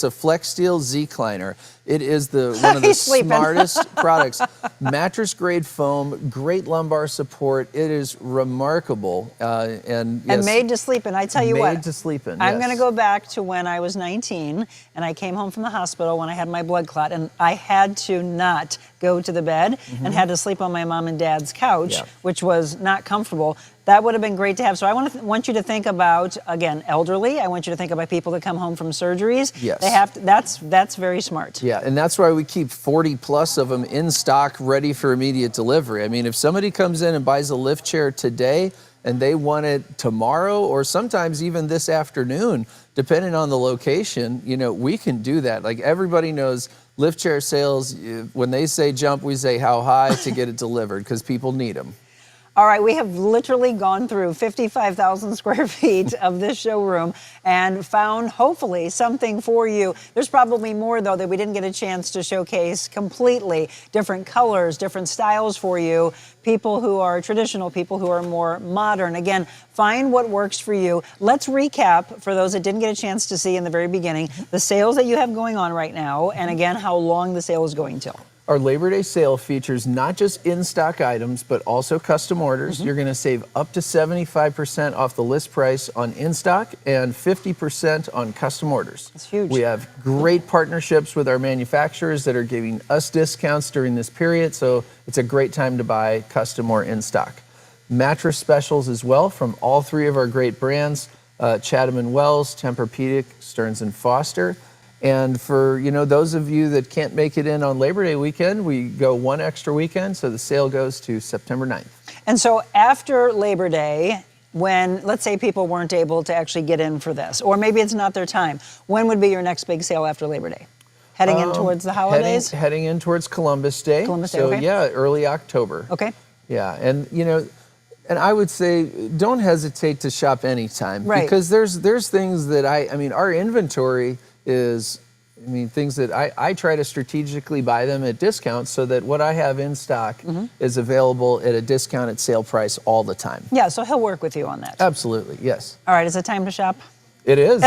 a Flex Steel Z-Cliner. It is one of the smartest products. Mattress grade foam, great lumbar support. It is remarkable. And made to sleep in. I tell you what. Made to sleep in, I'm going to go back to when I was 19 and I came home from the hospital when I had my blood clot, and I had to not go to the bed and had to sleep on my mom and dad's couch, which was not comfortable. That would have been great to have. So I want you to think about, again, elderly. I want you to think about people that come home from surgeries. Yes. They have to, that's very smart. Yeah, and that's why we keep 40 plus of them in stock, ready for immediate delivery. I mean, if somebody comes in and buys a lift chair today and they want it tomorrow or sometimes even this afternoon, depending on the location, we can do that. Like everybody knows lift chair sales, when they say jump, we say how high to get it delivered because people need them. All right, we have literally gone through 55,000 square feet of this showroom and found, hopefully, something for you. There's probably more, though, that we didn't get a chance to showcase completely. Different colors, different styles for you. People who are traditional, people who are more modern. Again, find what works for you. Let's recap, for those that didn't get a chance to see in the very beginning, the sales that you have going on right now, and again, how long the sale is going till. Our Labor Day sale features not just in-stock items, but also custom orders. You're going to save up to 75% off the list price on in-stock and 50% on custom orders. That's huge. We have great partnerships with our manufacturers that are giving us discounts during this period, so it's a great time to buy custom or in-stock. Mattress specials as well from all three of our great brands, Chatham & Wells, Tempur-Pedic, Stearns & Foster. And for those of you that can't make it in on Labor Day weekend, we go one extra weekend, so the sale goes to September 9th. And so after Labor Day, when, let's say, people weren't able to actually get in for this, or maybe it's not their time, when would be your next big sale after Labor Day? Heading in towards the holidays? Heading in towards Columbus Day. Columbus Day, so okay. Yeah, early October. Okay. Yeah, and and I would say don't hesitate to shop anytime. Right. Because there's things that our inventory is, things that I try to strategically buy them at discounts so that what I have in stock is available at a discounted sale price all the time. Yeah, so he'll work with you on that. Absolutely, yes. All right, is it time to shop? It is.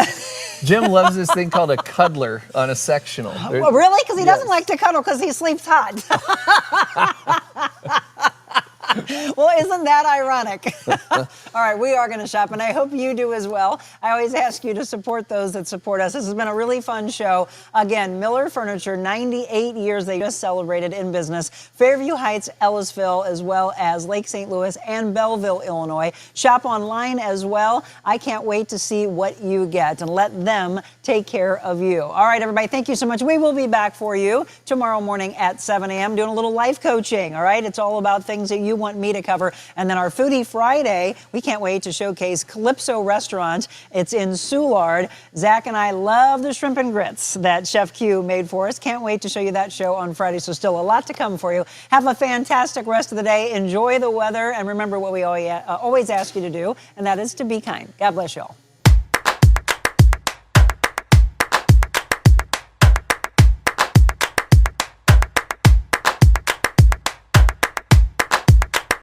Jim loves this thing called a cuddler on a sectional. Well, really? Because he doesn't like to cuddle because he sleeps hot. Well, isn't that ironic? All right, we are going to shop, and I hope you do as well. I always ask you to support those that support us. This has been a really fun show. Again, Mueller Furniture, 98 years they just celebrated in business. Fairview Heights, Ellisville, as well as Lake St. Louis and Belleville, Illinois. Shop online as well. I can't wait to see what you get, and let them take care of you. All right, everybody, thank you so much. We will be back for you tomorrow morning at 7 a.m. doing a little life coaching, all right? It's all about things that you want me to cover. And then our Foodie Friday, we can't wait to showcase Calypso Restaurant. It's in Soulard. Zach and I love the shrimp and grits that Chef Q made for us. Can't wait to show you that show on Friday. So still a lot to come for you. Have a fantastic rest of the day. Enjoy the weather. And remember what we always ask you to do, and that is to be kind. God bless you all.